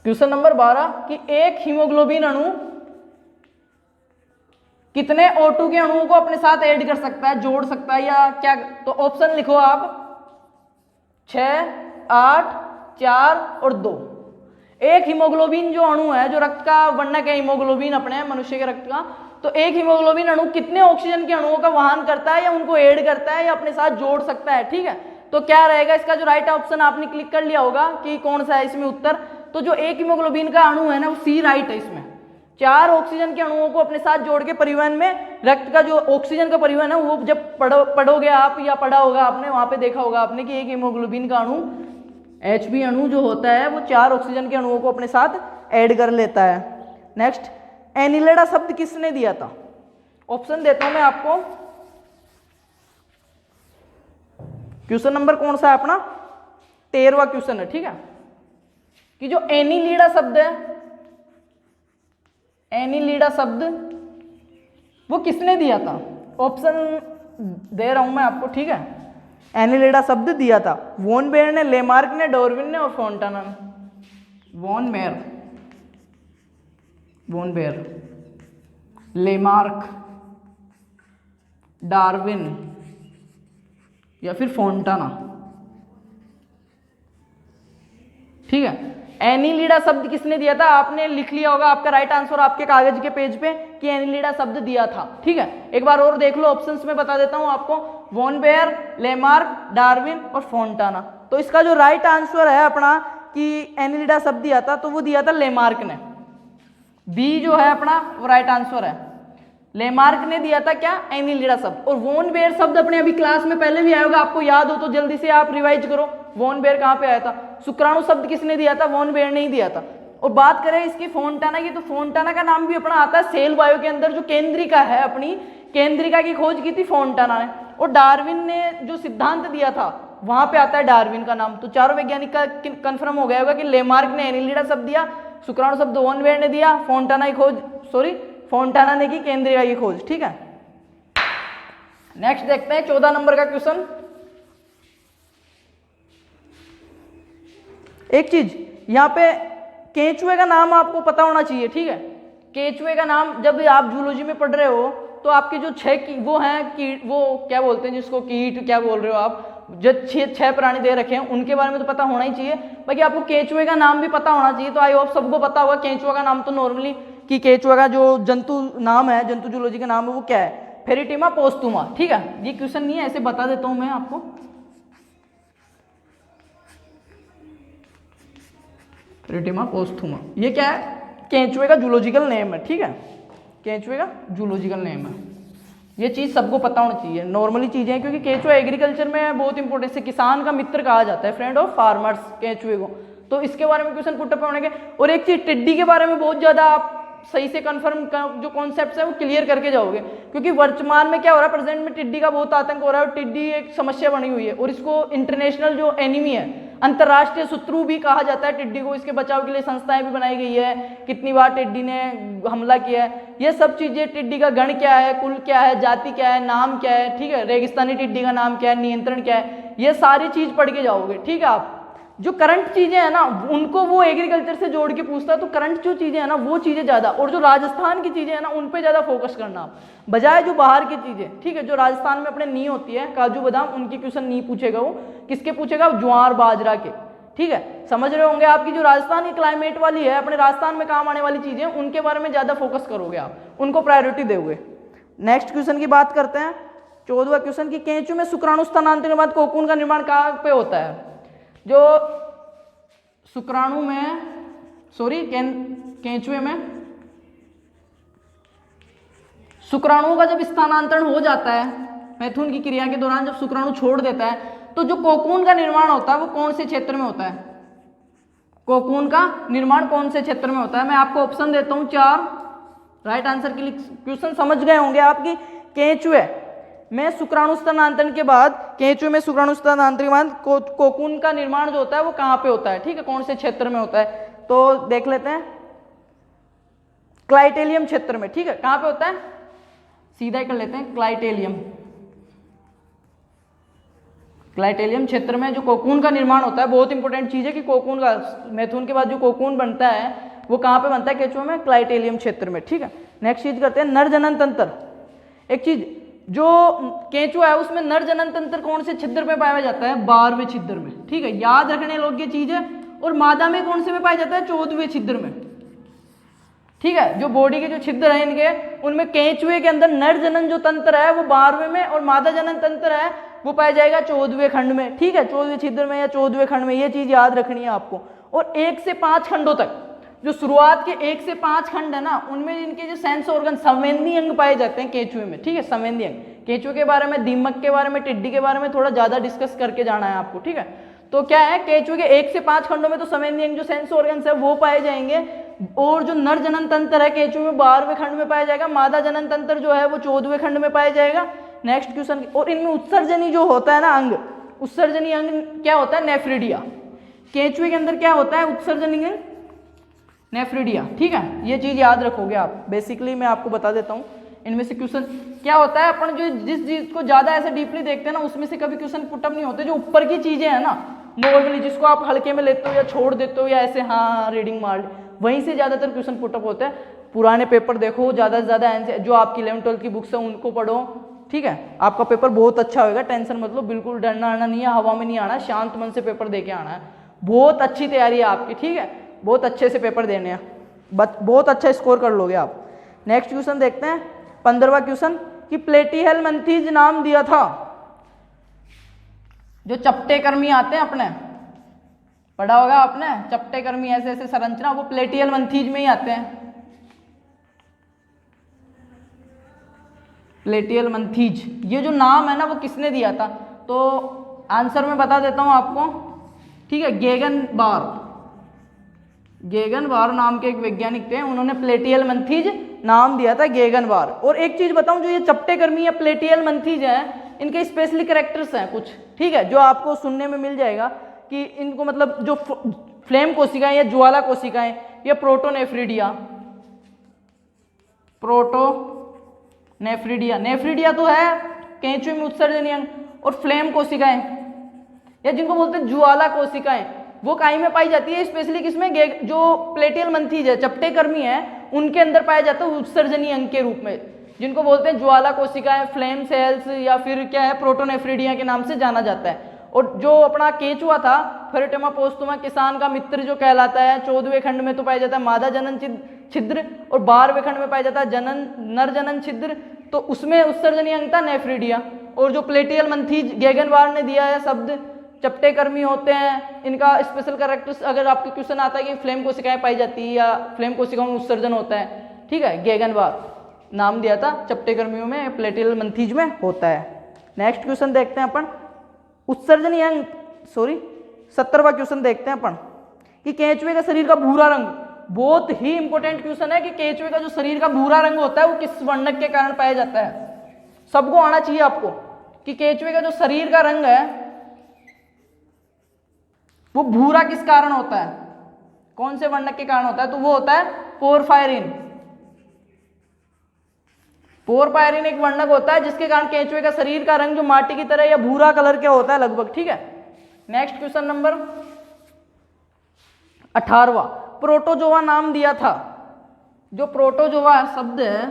Speaker 1: क्वेश्चन नंबर 12 कि एक हीमोग्लोबिन अणु कितने O2 के अणुओं को अपने साथ ऐड कर सकता है, जोड़ सकता है, या क्या? तो ऑप्शन लिखो आप, 6, 8, 4 और 2। एक हीमोग्लोबिन जो अणु है, जो रक्त का वर्णक है हीमोग्लोबिन अपने मनुष्य के रक्त का, तो एक हीमोग्लोबिन अणु कितने ऑक्सीजन के अणुओं का वहन करता है, या उनको ऐड करता है, या अपने साथ जोड़ सकता है? ठीक है, तो क्या रहेगा इसका जो राइट ऑप्शन? आपने क्लिक कर लिया होगा कि कौन सा है इसमें उत्तर। तो जो एक हीमोग्लोबिन का अणु है ना, वो सी राइट है। इसमें 4 ऑक्सीजन के अणुओं को अपने साथ जोड़ के परिवहन में, रक्त का जो ऑक्सीजन का परिवहन है, वो जब पढ़ोगे आप, या पढ़ा होगा आपने, वहां पे देखा होगा आपने कि एक हीमोग्लोबिन का अणु Hb अणु जो होता है वो 4 ऑक्सीजन के अणुओं को अपने साथ ऐड कर लेता है। नेक्स्ट, एनिलेडा शब्द किसने दिया था? ऑप्शन देता हूं मैं आपको। क्वेश्चन नंबर कौन सा है अपना? 13वां क्वेश्चन है। ठीक है, कि जो एनिलीडा शब्द है, एनिलीडा शब्द वो किसने दिया था? ऑप्शन दे रहा हूं मैं आपको। ठीक है, एनिलीडा शब्द दिया था वॉन बेयर ने, लेमार्क ने, डार्विन ने और फोंटाना ने। वॉन बेयर, लेमार्क, डार्विन या फिर फोंटाना। ठीक है, एनिलीडा शब्द किसने दिया था? आपने लिख लिया होगा, आपका राइट आंसर आपके कागज के पेज पे, कि एनिलीडा शब्द दिया था। ठीक है, एक बार और देख लो, ऑप्शंस में बता देता हूं आपको, वॉन बेयर, लेमार्क, डार्विन और फोंटाना। तो इसका जो राइट आंसर है अपना कि एनिलीडा शब्द दिया था, तो वो दिया था लेमार्क ने। बी जो है अपना वो राइट आंसर है। लेमार्क ने दिया था क्या? एनिलीडा शब्द। और वॉन बेयर शब्द अपने अभी क्लास में पहले भी आया होगा, आपको याद हो तो जल्दी से आप रिवाइज करो। वॉन बेयर कहाँ पे आया था? शुक्राणु शब्द किसने दिया था? वॉन बेयर ने ही दिया था। और बात करें इसकी फोंटाना की, तो फोंटाना का नाम भी अपना आता है सेल वायु के अंदर, जो केंद्रिका है अपनी, केंद्रिका की खोज की थी फोंटाना ने। और डार्विन ने जो सिद्धांत दिया था, वहां पे आता है डार्विन का नाम। तो चारों वैज्ञानिक का कंफर्म हो गया होगा कि लेमार्क ने एनिलीडा शब्द दिया, शुक्राणु शब्द वॉन बेयर ने दिया, फोंटाना ने की केंद्रिका की खोज। ठीक है, नेक्स्ट देखते हैं 14 नंबर का क्वेश्चन। एक चीज यहाँ पे, केंचुए का नाम आपको पता होना चाहिए। ठीक है, केंचुए का नाम जब आप जूलॉजी में पढ़ रहे हो, तो आपके जो 6 वो हैं कीट, वो क्या बोलते हैं जिसको, कीट क्या बोल रहे हो आप, जो 6 प्राणी दे रखे हैं उनके बारे में तो पता होना ही चाहिए। बाकी आपको केंचुए का नाम भी पता होना चाहिए। तो आई होप सबको पता होगा केंचुआ का नाम। तो नॉर्मली कि केंचुआ का जो जंतु नाम है, जंतु जूलॉजी का नाम है, वो क्या है? फेरिटिमा पोस्टुमा। ठीक है, ये क्वेश्चन नहीं है, ऐसे बता देता हूं मैं आपको। फेरिटिमा पोस्टुमा, ये क्या है? केंचुए का जूलॉजिकल नेम है। ठीक है, केंचुए का जूलॉजिकल नेम है। ये चीज सबको पता होना चाहिए, नॉर्मली चीजें हैं, क्योंकि केंचुआ एग्रीकल्चर में बहुत इंपॉर्टेंट है। किसान का मित्र कहा जाता है, फ्रेंड ऑफ फार्मर्स, केंचुए को। तो इसके बारे में क्वेश्चन पुटअप होने के। और एक चीज, टिड्डी के बारे में बहुत ज्यादा आप सही से कंफर्म जो कॉन्सेप्ट है वो क्लियर करके जाओगे, क्योंकि वर्तमान में क्या हो रहा है, प्रेजेंट में टिड्डी का बहुत आतंक हो रहा है, और टिड्डी एक समस्या बनी हुई है। और इसको इंटरनेशनल जो एनिमी है, अंतर्राष्ट्रीय शत्रु भी कहा जाता है टिड्डी को। इसके बचाव के लिए संस्थाएं भी बनाई गई है, कितनी बार टिड्डी ने हमला किया है, ये सब चीजें, टिड्डी का गण क्या है, कुल क्या है, जाति क्या है, नाम क्या है, ठीक है, रेगिस्तानी टिड्डी का नाम क्या है, नियंत्रण क्या है, ये सारी चीज पढ़ के जाओगे। ठीक है, आप जो करंट चीजें हैं ना, उनको वो एग्रीकल्चर से जोड़ के पूछता है, तो करंट जो चीजें हैं ना वो चीजें ज्यादा, और जो राजस्थान की चीजें हैं ना उन पे ज्यादा फोकस करना, बजाय जो बाहर की चीजें। ठीक है, जो राजस्थान में अपने नी होती है, काजू बादाम, उनकी क्वेश्चन नहीं पूछेगा वो, किसके पूछेगा? ज्वार बाजरा के। ठीक है, समझ रहे होंगे आपकी जो राजस्थान की क्लाइमेट वाली है, अपने राजस्थान में काम आने वाली चीजें, उनके बारे में ज्यादा फोकस करोगे आप, उनको प्रायोरिटी दोगे। नेक्स्ट क्वेश्चन की बात करते हैं, 14वां क्वेश्चन की, केंचुए में शुक्राणु स्थानांतरण के बाद कोकून का निर्माण कहाँ पे होता है? जो शुक्राणु में केंचुए में शुक्राणुओं का जब स्थानांतरण हो जाता है मैथुन की क्रिया के दौरान, जब शुक्राणु छोड़ देता है, तो जो कोकून का निर्माण होता है वो कौन से क्षेत्र में होता है? कोकून का निर्माण कौन से क्षेत्र में होता है? मैं आपको ऑप्शन देता हूं 4। राइट आंसर के लिए क्वेश्चन समझ गए होंगे आपकी। केंचुए में शुक्राणु स्थानांतरण के बाद, केंचुए में शुक्राणु स्थानांतरण के बाद कोकून का निर्माण जो होता है वो कहां पे होता है? ठीक है, कौन से क्षेत्र में होता है? तो देख लेते हैं, क्लाइटेलियम क्षेत्र में। ठीक है, कहां पे होता है? सीधा ही कर लेते हैं, क्लाइटेलियम क्षेत्र में जो कोकून का निर्माण होता है। बहुत इंपॉर्टेंट चीज है कि कोकून का, मैथुन के बाद जो कोकून बनता है वो कहां पे बनता है? केंचुए में, क्लाइटेलियम क्षेत्र में। ठीक है, नेक्स्ट चीज करते हैं, नर जनन तंत्र। एक चीज, जो केंचुआ है उसमें नर जनन तंत्र कौन से छिद्र में पाया जाता है? 12वें छिद्र में। ठीक है, याद रखने योग्य चीज है। और मादा में कौन से में पाया जाता है? 14वें छिद्र में। ठीक है, जो बॉडी के जो छिद्र हैं इनके, उनमें केंचुए के अंदर नर जनन जो तंत्र है वो 12वें में, और मादा जनन तंत्र है वो पाया जाएगा 14वें खंड में। ठीक है, 14वें छिद्र में या 14वें खंड में, ये चीज याद रखनी है आपको। और 1 से 5 खंडों तक, जो शुरुआत के 1 से 5 खंड है ना, उनमें इनके जो सेंस ऑर्गन, संवेदी अंग पाए जाते हैं केंचुए में। ठीक है, संवेदी अंग, केंचुए के बारे में, दीमक के बारे में, टिड्डी के बारे में थोड़ा ज्यादा डिस्कस करके जाना है आपको। ठीक है, तो क्या है, केंचुए के 1 से 5 खंडों में तो संवेदी अंग जो सेंस ऑर्गन्स है वो पाए जाएंगे, और जो नर जनन तंत्र है केंचुए में 12वें खंड में पाया जाएगा, मादा जनन तंत्र जो है वो 14वें खंड में पाया जाएगा। नेक्स्ट क्वेश्चन, और इनमें उत्सर्जनी जो होता है ना अंग, उत्सर्जनी अंग क्या होता है? नेफ्रिडिया। केंचुए के अंदर क्या होता है उत्सर्जनी अंग? नेफ्रिडिया। ठीक है, ये चीज याद रखोगे आप। बेसिकली मैं आपको बता देता हूँ इनमें से क्वेश्चन क्या होता है। अपन जो जिस चीज को ज्यादा ऐसे डीपली देखते हैं ना, उसमें से कभी क्वेश्चन पुटअप नहीं होते। जो ऊपर की चीजें हैं ना, नॉर्मली जिसको आप हल्के में लेते हो या छोड़ देते हो या ऐसे हाँ रीडिंग मार, वहीं से ज्यादातर क्वेश्चन पुटअप होते हैं। पुराने पेपर देखो, ज्यादा से ज्यादा आंसर, जो आपकी 11th-12th की बुक्स है उनको पढ़ो। ठीक है, आपका पेपर बहुत अच्छा होगा, टेंशन मत लो, बिल्कुल डरना आना नहीं है, हवा में नहीं आना, शांत मन से पेपर देके आना है। बहुत अच्छी तैयारी है आपकी। ठीक है, बहुत अच्छे से पेपर देने हैं, बहुत अच्छा स्कोर कर लोगे आप। नेक्स्ट क्वेश्चन देखते हैं, 15वां क्वेश्चन, कि प्लेटिहेलमिन्थेस नाम दिया था। जो चपटे कर्मी आते हैं, अपने पढ़ा होगा आपने, चपटे कर्मी ऐसे ऐसे संरचना, वो प्लेटिहेलमिन्थेस में ही आते हैं। प्लेटिहेलमिन्थेस, ये जो नाम है ना वो किसने दिया था? तो आंसर मैं बता देता हूं आपको। ठीक है, गेगनबार नाम के एक वैज्ञानिक थे, उन्होंने प्लेटिहेलमिन्थेस नाम दिया था, गेगनबार। और एक चीज बताऊं, जो ये चपटे कर्मी या प्लेटिहेलमिन्थेस है, इनके स्पेशली कैरेक्टर्स हैं कुछ। ठीक है, जो आपको सुनने में मिल जाएगा कि इनको मतलब जो फ्लेम कोशिकाएं या ज्वाला कोशिकाएं, या प्रोटोनेफ्रिडिया, नेफ्रिडिया तो है केंचुए में उत्सर्जनी अंग, और फ्लेम कोशिकाएं या जिनको बोलते हैं ज्वाला कोशिकाएं, वो काई में पाई जाती है, स्पेशली किसमें? जो प्लेटिहेलमिन्थेस है, चपटे कर्मी है, उनके अंदर पाया जाता है उत्सर्जनी अंग के रूप में, जिनको बोलते हैं ज्वाला कोशिकाएं, फ्लेम सेल्स, या फिर क्या है, प्रोटोनेफ्रिडिया के नाम से जाना जाता है। और जो अपना केंचुआ था, फेरेटेमा पोस्टुमा, किसान का मित्र जो कहलाता है, 14वें खंड में तो पाया जाता है मादा जनन छिद्र, और 12वें खंड में पाया जाता है नर जनन छिद्र, तो उसमें उत्सर्जनी अंग था नेफ्रिडिया। और जो प्लेटिहेलमिन्थेस गेगनबार ने दिया है शब्द, चपटे कर्मी होते हैं, इनका स्पेशल कैरेक्टर्स अगर आपके क्वेश्चन आता है कि फ्लेम कोशिकाएं पाई जाती है या फ्लेम कोशिकाओं में उत्सर्जन होता है। ठीक है, गेगनबार नाम दिया था, चपटे कर्मियों में, प्लेटिहेलमिन्थेस में होता है। नेक्स्ट क्वेश्चन देखते हैं अपन, उत्सर्जनी अंग 17वां क्वेश्चन देखते हैं अपन, कि केंचुए का शरीर का भूरा रंग, बहुत ही इंपॉर्टेंट क्वेश्चन है कि केंचुए का जो शरीर का भूरा रंग होता है वो किस वर्णक के कारण पाया जाता है? सबको आना चाहिए आपको कि केंचुए का जो शरीर का रंग है वो भूरा किस कारण होता है, कौन से वर्णक के कारण होता है? तो वो होता है पोरफायरिन। पोरफायरिन एक वर्णक होता है जिसके कारण केंचुए का शरीर का रंग जो माटी की तरह या भूरा कलर का होता है लगभग। ठीक है, नेक्स्ट क्वेश्चन नंबर 18वां, प्रोटोजोआ नाम दिया था। जो प्रोटोजोआ शब्द है,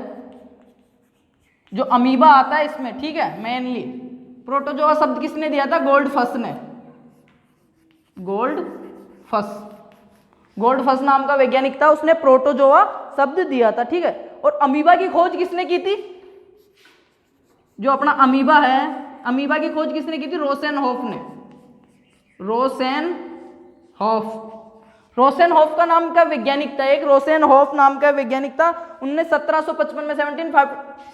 Speaker 1: जो अमीबा आता है इसमें, ठीक है, मेनली प्रोटोजोआ शब्द किसने दिया था? गोल्डफस ने। गोल्डफस नाम का वैज्ञानिक था, उसने प्रोटोजोआ शब्द दिया था। ठीक है, और अमीबा की खोज किसने की थी? जो अपना अमीबा है, अमीबा की खोज किसने की थी? रोसेनहोफ ने। रोसेनहोफ हॉफ। रोसेनहॉफ का नाम का वैज्ञानिक था, एक रोसेनहॉफ नाम का वैज्ञानिक था। उन्होंने 1755 में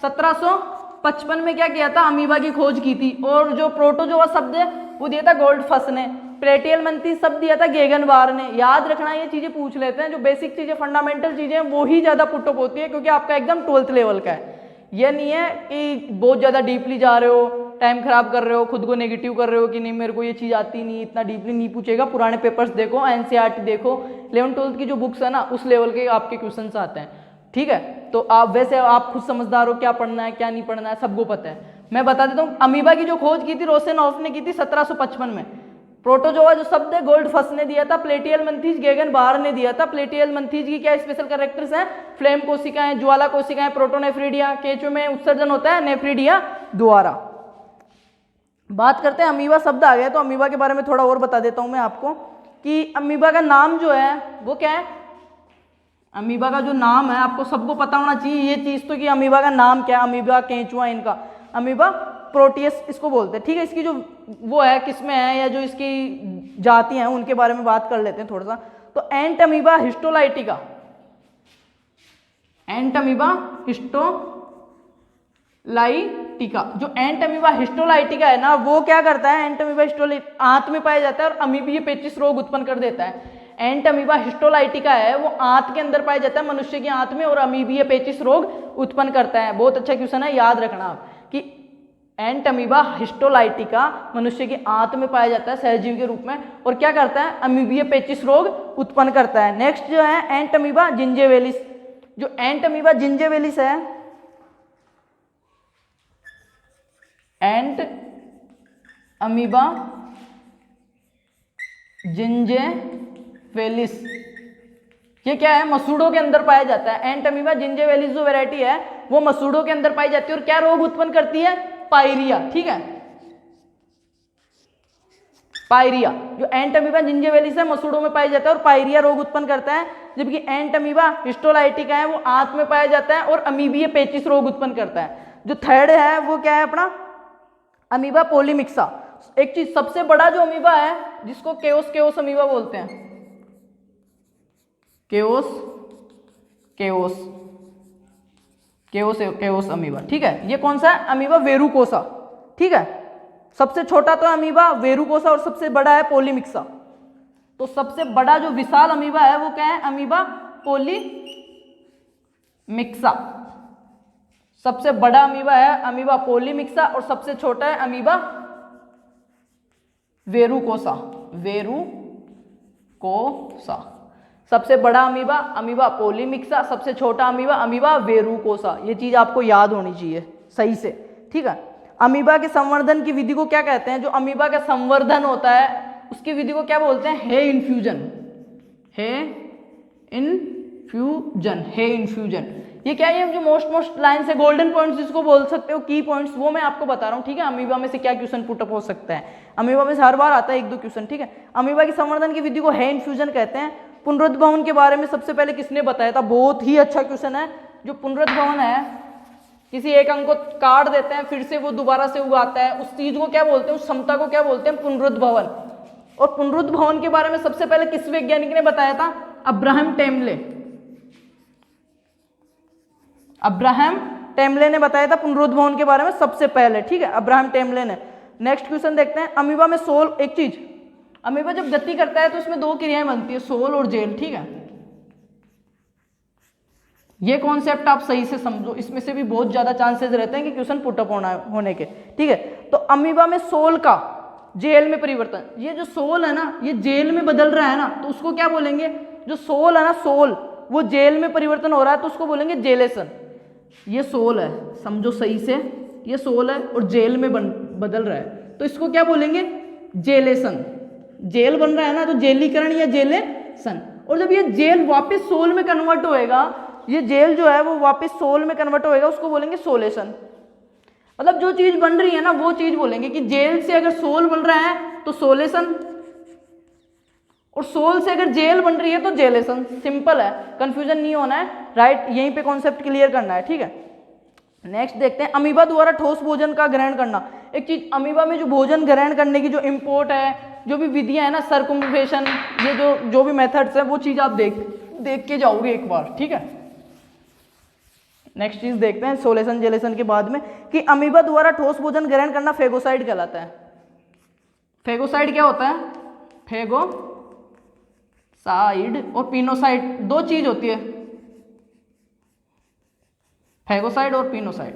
Speaker 1: 1755 में क्या किया था, अमीबा की खोज की थी। और जो प्रोटोजोआ शब्द है वो दिया था गोल्डफस ने। प्लेटियल मंथी शब्द दिया था गेगनबार ने। याद रखना, ये चीजें पूछ लेते हैं, जो बेसिक चीजें फंडामेंटल चीजें वो ही ज्यादा पुट अप होती है, क्योंकि आपका एग्जाम 12th लेवल का है। ये नहीं है कि बहुत ज्यादा डीपली जा रहे हो, टाइम खराब कर रहे हो, खुद को नेगेटिव कर रहे हो कि नहीं मेरे को ये चीज आती नहीं, इतना डीपली नहीं पूछेगा। पुराने पेपर्स देखो, एनसीईआरटी देखो, 11th 12th की जो बुक्स है ना उस लेवल के आपके क्वेश्चंस आते हैं, ठीक है। तो आप वैसे आप खुद समझदार हो, क्या पढ़ना है क्या नहीं पढ़ना है सबको पता है। मैं बता देता हूँ, अमीबा की जो खोज की थी रोसेनहॉफ ने की थी 1755 में। प्रोटोजोआ जो शब्द है गोल्डफस ने दिया था। प्लेटियल मंथीज गेगनबार ने दिया था। प्लेटियल मंथीज की क्या स्पेशल कैरेक्टर्स हैं, फ्लेम कोशिकाएं, ज्वाला कोशिकाएं, प्रोटोनेफ्रिडिया, केंचुए में उत्सर्जन होता है नेफ्रिडिया द्वारा। बात करते हैं, अमीबा शब्द आ गया तो अमीबा के बारे में थोड़ा और बता देता हूं मैं आपको कि अमीबा का नाम जो है वो क्या है। अमीबा का जो नाम है आपको सबको पता होना चाहिए ये चीज तो, कि अमीबा का नाम क्या है। अमीबा, केंचुआ, इनका अमीबा प्रोटियस इसको बोलते हैं, ठीक है। इसकी जो वो है किसमें है या जो इसकी जाति हैं उनके बारे में बात कर लेते हैं थोड़ा सा। तो एंट अमीबा हिस्टोलाइटिका, एंट अमीबा हिस्टोलाइटिका, जो एंट अमीबा हिस्टोलाइटिका है ना वो क्या करता है, एंट अमीबा हिस्टोलाइटिका आंत में पाया जाता है और अमीबीय पेचिश रोग उत्पन्न कर देता है। एंट अमीबा हिस्टोलाइटिका है वो आंत के अंदर पाया जाता है, मनुष्य की आंत में, और अमीबीय पेचिश रोग उत्पन्न करता है। बहुत अच्छा क्वेश्चन है, याद रखना आप कि एंट अमीबा हिस्टोलाइटिका मनुष्य की आंत में पाया जाता है सहजीवी के रूप में, और क्या करता है, अमीबीय पेचिश रोग उत्पन्न करता है। नेक्स्ट जो है एंट अमीबा जिंजेवेलिस। जो एंट अमीबा जिंजेवेलिस है, एंट अमीबा जिंजेवेलिस, ये क्या है, मसूड़ों के अंदर पाया जाता है। एंट अमीबा जिंजेवेलिस जो वैरायटी है वो मसूड़ों के अंदर पाई जाती है और क्या रोग उत्पन्न करती है, पायरिया, ठीक है। पायरिया, जो एंट अमीबा जिंजेवेलिस है मसूड़ों में पाया जाता है और पायरिया रोग उत्पन्न करता है, जबकि एंट अमीबा हिस्टोलाइटिका है वो आंत में पाया जाता है और अमीबीय पेचिश रोग उत्पन्न करता है। जो थर्ड है वो क्या है अपना, अमीबा पोलीमिक्सा। एक चीज, सबसे बड़ा जो अमीबा है जिसको केओस अमीबा बोलते हैं, केओस अमीबा, ठीक है। ये कौन सा है, अमीबा वेरुकोसा, ठीक है। सबसे छोटा तो अमीबा वेरुकोसा और सबसे बड़ा है पोलीमिक्सा। तो सबसे बड़ा जो विशाल अमीबा है वो क्या है, अमीबा पोलीमिक्सा। सबसे बड़ा अमीबा है अमीबा पोलीमिक्सा और सबसे छोटा है अमीबा वेरुकोसा, वेरुकोसा। सबसे बड़ा अमीबा अमीबा पोलीमिक्सा, सबसे छोटा अमीबा अमीबा वेरुकोसा। ये चीज आपको याद होनी चाहिए सही से, ठीक है। अमीबा के संवर्धन की विधि को क्या कहते हैं, जो अमीबा का संवर्धन होता है उसकी विधि को क्या बोलते हैं, हे इन्फ्यूजन, हे इन्फ्यूजन। ये क्या है, जो मोस्ट लाइन से गोल्डन पॉइंट्स जिसको बोल सकते हो, की पॉइंट्स, वो मैं आपको बता रहा हूँ, ठीक है। अमीबा में से क्या क्वेश्चन पुटअप हो सकता है, अमीबा में से हर बार आता है 1-2 क्वेश्चन, ठीक है। अमीबा की संवर्धन की विधि को हे इन्फ्यूजन कहते हैं। पुनरुद्भवन के बारे में सबसे पहले किसने बताया था, बहुत ही अच्छा क्वेश्चन है। जो पुनरुद्भवन है, किसी एक अंग को काट देते हैं फिर से वो दोबारा से उगाता है, उस चीज को क्या बोलते हैं, उस क्षमता को क्या बोलते हैं, पुनरुद्भवन। और पुनरुद्भवन के बारे में सबसे पहले किस वैज्ञानिक ने बताया था, अब्राहम टेम्ले। अब्राहम टेम्ले ने बताया था पुनरुद्भवन के बारे में सबसे पहले, ठीक है, अब्राहम टेम्ले ने। नेक्स्ट क्वेश्चन देखते हैं, अमीबा में सोल, एक चीज, अमीबा जब गति करता है तो उसमें 2 क्रियाएं बनती है, सोल और जेल, ठीक है। ये कॉन्सेप्ट आप सही से समझो, इसमें से भी बहुत ज्यादा चांसेस रहते हैं कि क्वेश्चन पुटअप होने के, ठीक है। तो अमीबा में सोल का जेल में परिवर्तन, ये जो सोल है ना ये जेल में बदल रहा है ना, तो उसको क्या बोलेंगे, जो सोल है ना, सोल वो जेल में परिवर्तन हो रहा है तो उसको बोलेंगे जेलेसन। ये सोल है, समझो सही से, ये सोल है और जेल में बदल रहा है तो इसको क्या बोलेंगे, जेलेसन। जेल बन रहा है ना तो जेलीकरण या जेलेसन। और जब ये जेल वापस सोल में कन्वर्ट होएगा, ये जेल जो है वो वापस सोल में कन्वर्ट होएगा, उसको बोलेंगे सोलेशन। मतलब जो चीज बन रही है ना वो चीज बोलेंगे कि जेल से अगर सोल बन रहा है तो सोलेशन, और सोल से अगर जेल बन रही है तो जेलेशन। सिंपल है, कंफ्यूजन नहीं होना है, राइट, यहीं पे कॉन्सेप्ट क्लियर करना है, ठीक है। नेक्स्ट देखते हैं, अमीबा द्वारा ठोस भोजन का ग्रहण करना। एक चीज, अमीबा में जो भोजन ग्रहण करने की जो इम्पोर्ट है, जो भी विधियां है ना, सर्कुम्फलेशन, ये जो भी मेथड्स है वो चीज आप देख के जाओगे एक बार, ठीक है। नेक्स्ट चीज देखते हैं सोलेशन जेलेशन के बाद में कि अमीबा द्वारा ठोस भोजन ग्रहण करना फेगोसाइड कहलाता है। फेगोसाइड क्या होता है? फेगोसाइड और पिनोसाइड दो चीज होती है, फेगोसाइड और पिनोसाइड।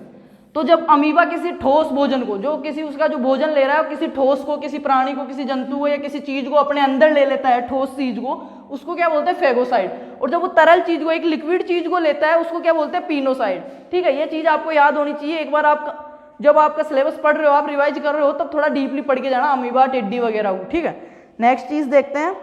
Speaker 1: तो जब अमीबा किसी ठोस भोजन को, जो किसी उसका जो भोजन ले रहा है किसी ठोस को, किसी प्राणी को, किसी जंतु को या किसी चीज को अपने अंदर ले लेता है, ठोस चीज को, उसको क्या बोलते हैं? फेगोसाइड। और जब वो तरल चीज को, एक लिक्विड चीज को लेता है, उसको क्या बोलते हैं? पिनोसाइड। ठीक है, ये चीज आपको याद होनी चाहिए। एक बार आप जब आपका सिलेबस पढ़ रहे हो, आप रिवाइज कर रहे हो, तब थोड़ा डीपली पढ़ के जाना अमीबा, टिड्डी वगैरह को, ठीक है। नेक्स्ट चीज देखते हैं,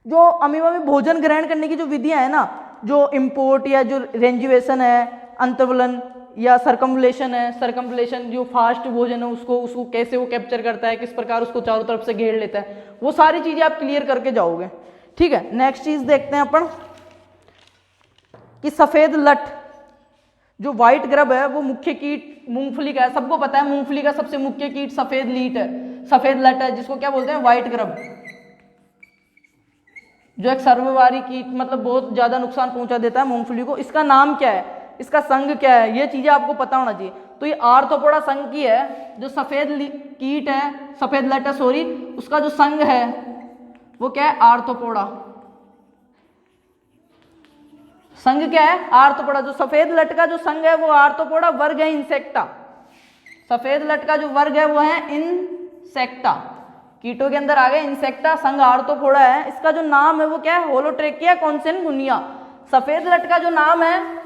Speaker 1: जो अमीबा में भोजन ग्रहण करने की जो विधियां है ना, जो इम्पोर्ट या जो रेंजुएशन है, अंतवलन या सर्कम्बुलेशन है। सर्कम्बुलेशन जो फास्ट भोजन है उसको कैसे वो कैप्चर करता है, किस प्रकार उसको चारों तरफ से घेर लेता है, वो सारी चीजें आप क्लियर करके जाओगे, ठीक है। नेक्स्ट चीज देखते हैं अपन कि सफेद लट, जो व्हाइट ग्रब है, वो मुख्य कीट मूंगफली का है। सबको पता है मूंगफली का सबसे मुख्य कीट सफेद लीट है, सफेद लट है, जिसको क्या बोलते हैं? व्हाइट ग्रब, जो एक सर्ववारी कीट, मतलब बहुत ज्यादा नुकसान पहुंचा देता है मूंगफली को। इसका नाम क्या है, इसका संघ क्या है, ये चीजें आपको पता होना चाहिए। तो ये आर्थ्रोपोडा संघ की है, जो सफेद कीट है, सफेद लट है सॉरी, उसका जो संघ है वो क्या है? आर्थ्रोपोडा। संघ क्या है? आर्थ्रोपोडा। जो सफेद लट का जो संघ है वो आर्थ्रोपोडा, वर्ग है इंसेक्टा। सफेद लट का जो वर्ग है वो है इंसेक्टा, कीटों के अंदर आ गए इंसेक्टा, संघ आर्थ्रोपोडा है। इसका जो नाम है वो क्या है? होलोट्रेकिया कॉन्सेनगुनिया। सफेद लट का जो नाम है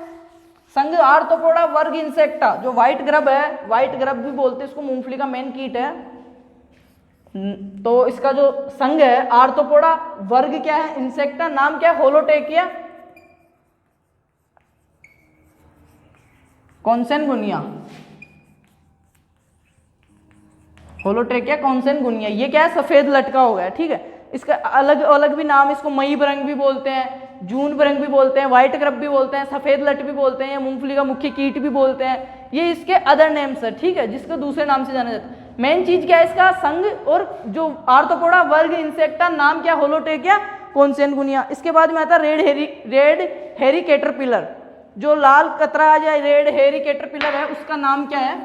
Speaker 1: संघ आर्थ्रोपोडा, वर्ग इंसेक्टा। जो व्हाइट ग्रब है, व्हाइट ग्रब भी बोलते हैं इसको, मूंगफली का मेन कीट है। तो इसका जो संघ है आर्थ्रोपोडा, वर्ग क्या है? इंसेक्टा, नाम क्या है? होलोट्रेकिया कॉन्सेनगुनिया। होलोट्रेकिया कॉन्सेनगुनिया, ये क्या है? सफेद लटका हो गया, ठीक है। इसका अलग अलग भी नाम, इसको मई बरंग भी बोलते हैं, जून बरंग भी बोलते हैं, व्हाइट ग्रब भी बोलते हैं, सफेद लट भी बोलते हैं, मूंगफली का मुख्य कीट भी बोलते हैं। ये इसके अदर नेम्स है, ठीक है, जिसको दूसरे नाम से जाना जाता है। मेन चीज क्या है? इसका संघ और जो आर्थ्रोपोडा, वर्ग इंसेक्टा, नाम क्या? होलोट्रेकिया कॉन्सेनगुनिया। इसके बाद में आता है रेड हेरी कैटरपिलर। जो लाल कतरा या रेड हेरी कैटरपिलर है, उसका नाम क्या है?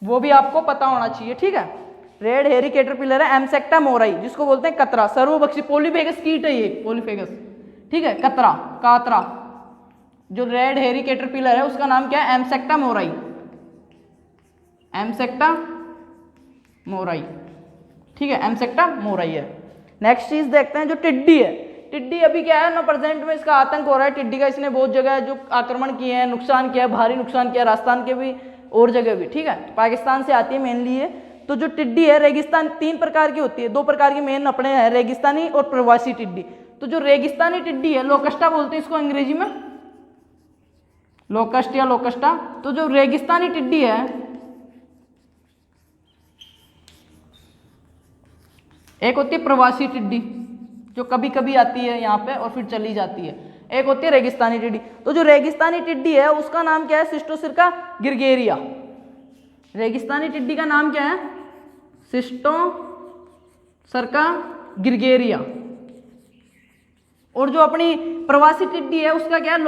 Speaker 1: वो भी आपको पता होना चाहिए, ठीक है। रेड हेरी कैटरपिलर है एमसेक्टा मोराई, जिसको बोलते हैं कतरा, सर्वभक्षी पॉलीफेगस कीट है ये, पॉलीफेगस, ठीक है। कतरा, कातरा, जो रेड हेरी कैटरपिलर है उसका नाम क्या है? एमसेक्टा मोराई, एमसेक्टा मोराई, ठीक है, एमसेक्टा मोराई है। नेक्स्ट चीज देखते हैं, जो टिड्डी है। टिड्डी अभी क्या है ना, प्रेजेंट में इसका आतंक हो रहा है टिड्डी का। इसने बहुत जगह जो आक्रमण किए हैं, नुकसान किया है, भारी नुकसान किया, राजस्थान के भी और जगह भी, ठीक है। पाकिस्तान से आती है मेनली ये। तो जो टिड्डी है, रेगिस्तान, 3 प्रकार की होती है, 2 प्रकार की मेन अपने हैं, रेगिस्तानी और प्रवासी टिड्डी। तो जो रेगिस्तानी टिड्डी है, लोकस्टा बोलते हैं इसको अंग्रेजी में, लोकस्ट या लोकस्टा। तो जो रेगिस्तानी टिड्डी है, एक होती है प्रवासी टिड्डी, जो कभी कभी आती है यहाँ पे और फिर चली जाती है। एक होती है रेगिस्तानी टिड्डी। तो जो रेगिस्तानी टिड्डी है उसका नाम क्या है? सिस्टोसिरका गिरगेरिया। रेगिस्तानी टिड्डी का नाम क्या है? सिस्टोसिरका गिरगेरिया। और जो अपनी प्रवासी टिड्डी है उसका क्या है?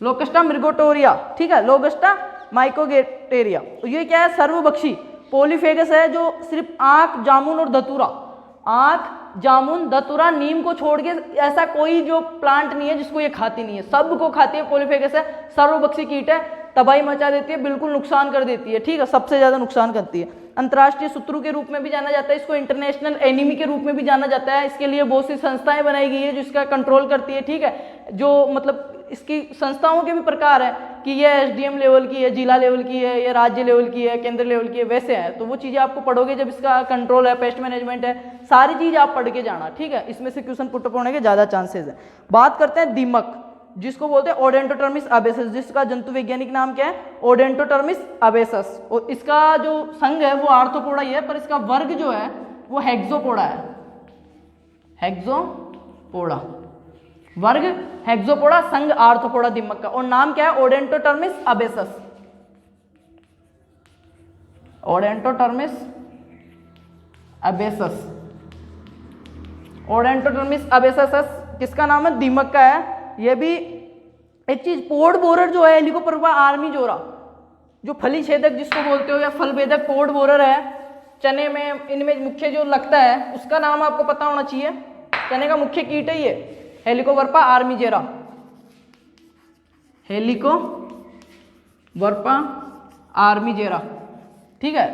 Speaker 1: लोकस्टा मृगोटोरिया, ठीक है, लोकस्टा माइकोगेटेरिया। तो ये क्या है? सर्वभक्षी पॉलीफेगस है, जो सिर्फ आंख, जामुन और धतूरा, आंख, जामुन, धतूरा, नीम को छोड़ के ऐसा कोई जो प्लांट नहीं है जिसको ये खाती नहीं है, सबको खाती है। पॉलीफेगस है, सर्वभक्षी कीट है, तबाही मचा देती है, बिल्कुल नुकसान कर देती है, ठीक है, सबसे ज्यादा नुकसान करती है। अंतर्राष्ट्रीय शत्रु के रूप में भी जाना जाता है इसको, इंटरनेशनल एनिमी के रूप में भी जाना जाता है। इसके लिए बहुत सी संस्थाएं बनाई गई है जो इसका कंट्रोल करती है, ठीक है। जो मतलब इसकी संस्थाओं के भी प्रकार है कि ये एसडीएम लेवल की है, जिला लेवल की है, या राज्य लेवल की है, केंद्र लेवल की है, वैसे है। तो वो चीजें आपको पढ़ोगे जब इसका कंट्रोल है, पेस्ट मैनेजमेंट है, सारी चीज आप पढ़ के जाना, ठीक है। इसमें से क्वेश्चन पुट अप होने के ज्यादा चांसेस है। बात करते हैं दीमक, जिसको बोलते हैं ओडेंटोटर्मिस अबेसस, जिसका जंतु वैज्ञानिक नाम क्या है? ओडेंटोटर्मिस अबेसस। और इसका जो संघ है वो आर्थ्रोपोडा ही है, पर इसका वर्ग जो है वो हेक्सोपोडा है, हेक्सोपोडा, वर्ग हेक्सोपोडा, संघ आर्थ्रोपोडा दीमक का। और नाम क्या है? ओडेंटोटर्मिस अबेसस, ओडेंटोटर्मिस अबेसस। ओडेंटोडर्मिस अबेसस किसका नाम है? दीमक का है। ये भी एक चीज, पोड बोरर जो है हेलिकोपर्पा आर्मीजोरा, जो फली छेदक जिसको बोलते हो या फल भेदक पोड बोरर है चने में, इनमें मुख्य जो लगता है उसका नाम आपको पता होना चाहिए। चने का मुख्य कीट है ये हेलिकोवर्पा आर्मीजेरा, हेलिकोवर्पा आर्मीजेरा, ठीक है।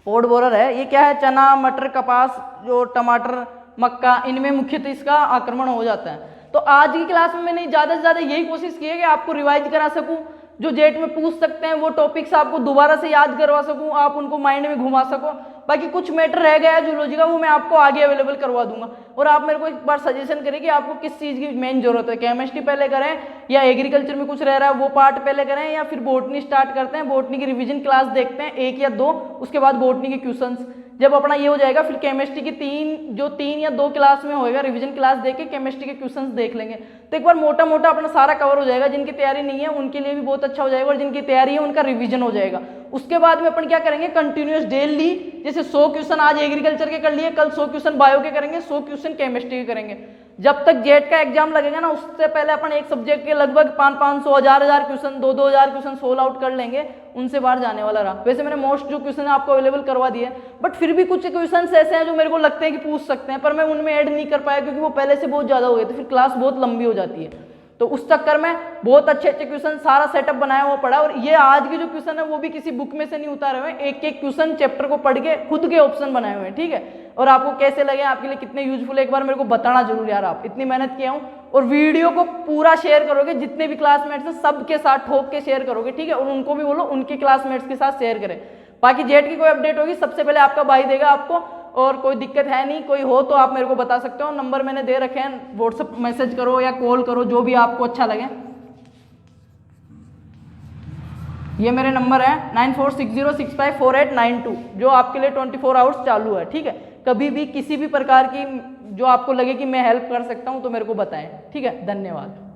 Speaker 1: पोड बोरर है ये। क्या है? चना, मटर, कपास, जो टमाटर, मक्का, इनमें मुख्यतः इसका आक्रमण हो जाता है। तो आज की क्लास में मैंने ज़्यादा से ज़्यादा यही कोशिश की है कि आपको रिवाइज करा सकूं, जो जेट में पूछ सकते हैं वो टॉपिक्स आपको दोबारा से याद करवा सकूं, आप उनको माइंड में घुमा सको। बाकी कुछ मैटर रह गया है जूलॉजी का, वो मैं आपको आगे अवेलेबल करवा दूंगा। और आप मेरे को एक बार सजेशन करें कि आपको किस चीज़ की मेन जरूरत है, केमिस्ट्री पहले करें या एग्रीकल्चर में कुछ रह रहा है वो पार्ट पहले करें, या फिर बोटनी स्टार्ट करते हैं, बोटनी की रिवीजन क्लास देखते हैं 1 या 2, उसके बाद बोटनी के क्वेश्चंस। जब अपना ये हो जाएगा फिर केमिस्ट्री की 3 या 2 क्लास में होएगा, रिवीजन क्लास देख के केमिस्ट्री के क्वेश्चंस देख लेंगे। तो एक बार मोटा मोटा अपना सारा कवर हो जाएगा। जिनकी तैयारी नहीं है उनके लिए भी बहुत अच्छा हो जाएगा, और जिनकी तैयारी है उनका रिवीजन हो जाएगा। उसके बाद में अपन क्या करेंगे, कंटिन्यूअस डेली, जैसे 100 क्वेश्चन आज एग्रीकल्चर के कर लिए, कल 100 क्वेश्चन बायो के करेंगे, 100 क्वेश्चन केमिस्ट्री के करेंगे। जब तक जेट का एग्जाम लगेगा ना, उससे पहले अपन एक सब्जेक्ट के लगभग 500, 1000 क्वेश्चन, 2000 क्वेश्चन सोल्व आउट कर लेंगे, उनसे बाहर जाने वाला रहा। वैसे मैंने मोस्ट जो क्वेश्चन आपको अवेलेबल करवा दिए, बट फिर भी कुछ क्वेश्चन ऐसे हैं जो मेरे को लगते हैं कि पूछ सकते हैं, पर मैं उनमें ऐड नहीं कर पाया क्योंकि वो पहले से बहुत ज्यादा हो गए थे, फिर क्लास बहुत लंबी हो जाती है। तो उस चक्कर में बहुत अच्छे अच्छे क्वेश्चन सारा सेटअप बनाया हुआ पड़ा। और ये आज के जो क्वेश्चन है वो भी किसी बुक में से नहीं उतारे हुए, एक एक क्वेश्चन चैप्टर को पढ़ के खुद के ऑप्शन बनाए हुए हैं, ठीक है। और आपको कैसे लगे, आपके लिए कितने यूजफुल है, एक बार मेरे को बताना जरूर यार। आप इतनी मेहनत किया हूं, और वीडियो को पूरा शेयर करोगे, जितने भी क्लासमेट्स हैं सबके साथ ठोक के शेयर करोगे, ठीक है। और उनको भी बोलो उनके क्लासमेट्स के साथ शेयर करें। बाकी जेट की कोई अपडेट होगी सबसे पहले आपका भाई देगा आपको, और कोई दिक्कत है नहीं, कोई हो तो आप मेरे को बता सकते हो। नंबर मैंने दे रखे हैं, व्हाट्सएप मैसेज करो या कॉल करो, जो भी आपको अच्छा लगे। ये मेरे नंबर है 9460654892, जो आपके लिए 24 आवर्स चालू है, ठीक है। कभी भी किसी भी प्रकार की जो आपको लगे कि मैं हेल्प कर सकता हूं तो मेरे को बताएं, ठीक है। धन्यवाद।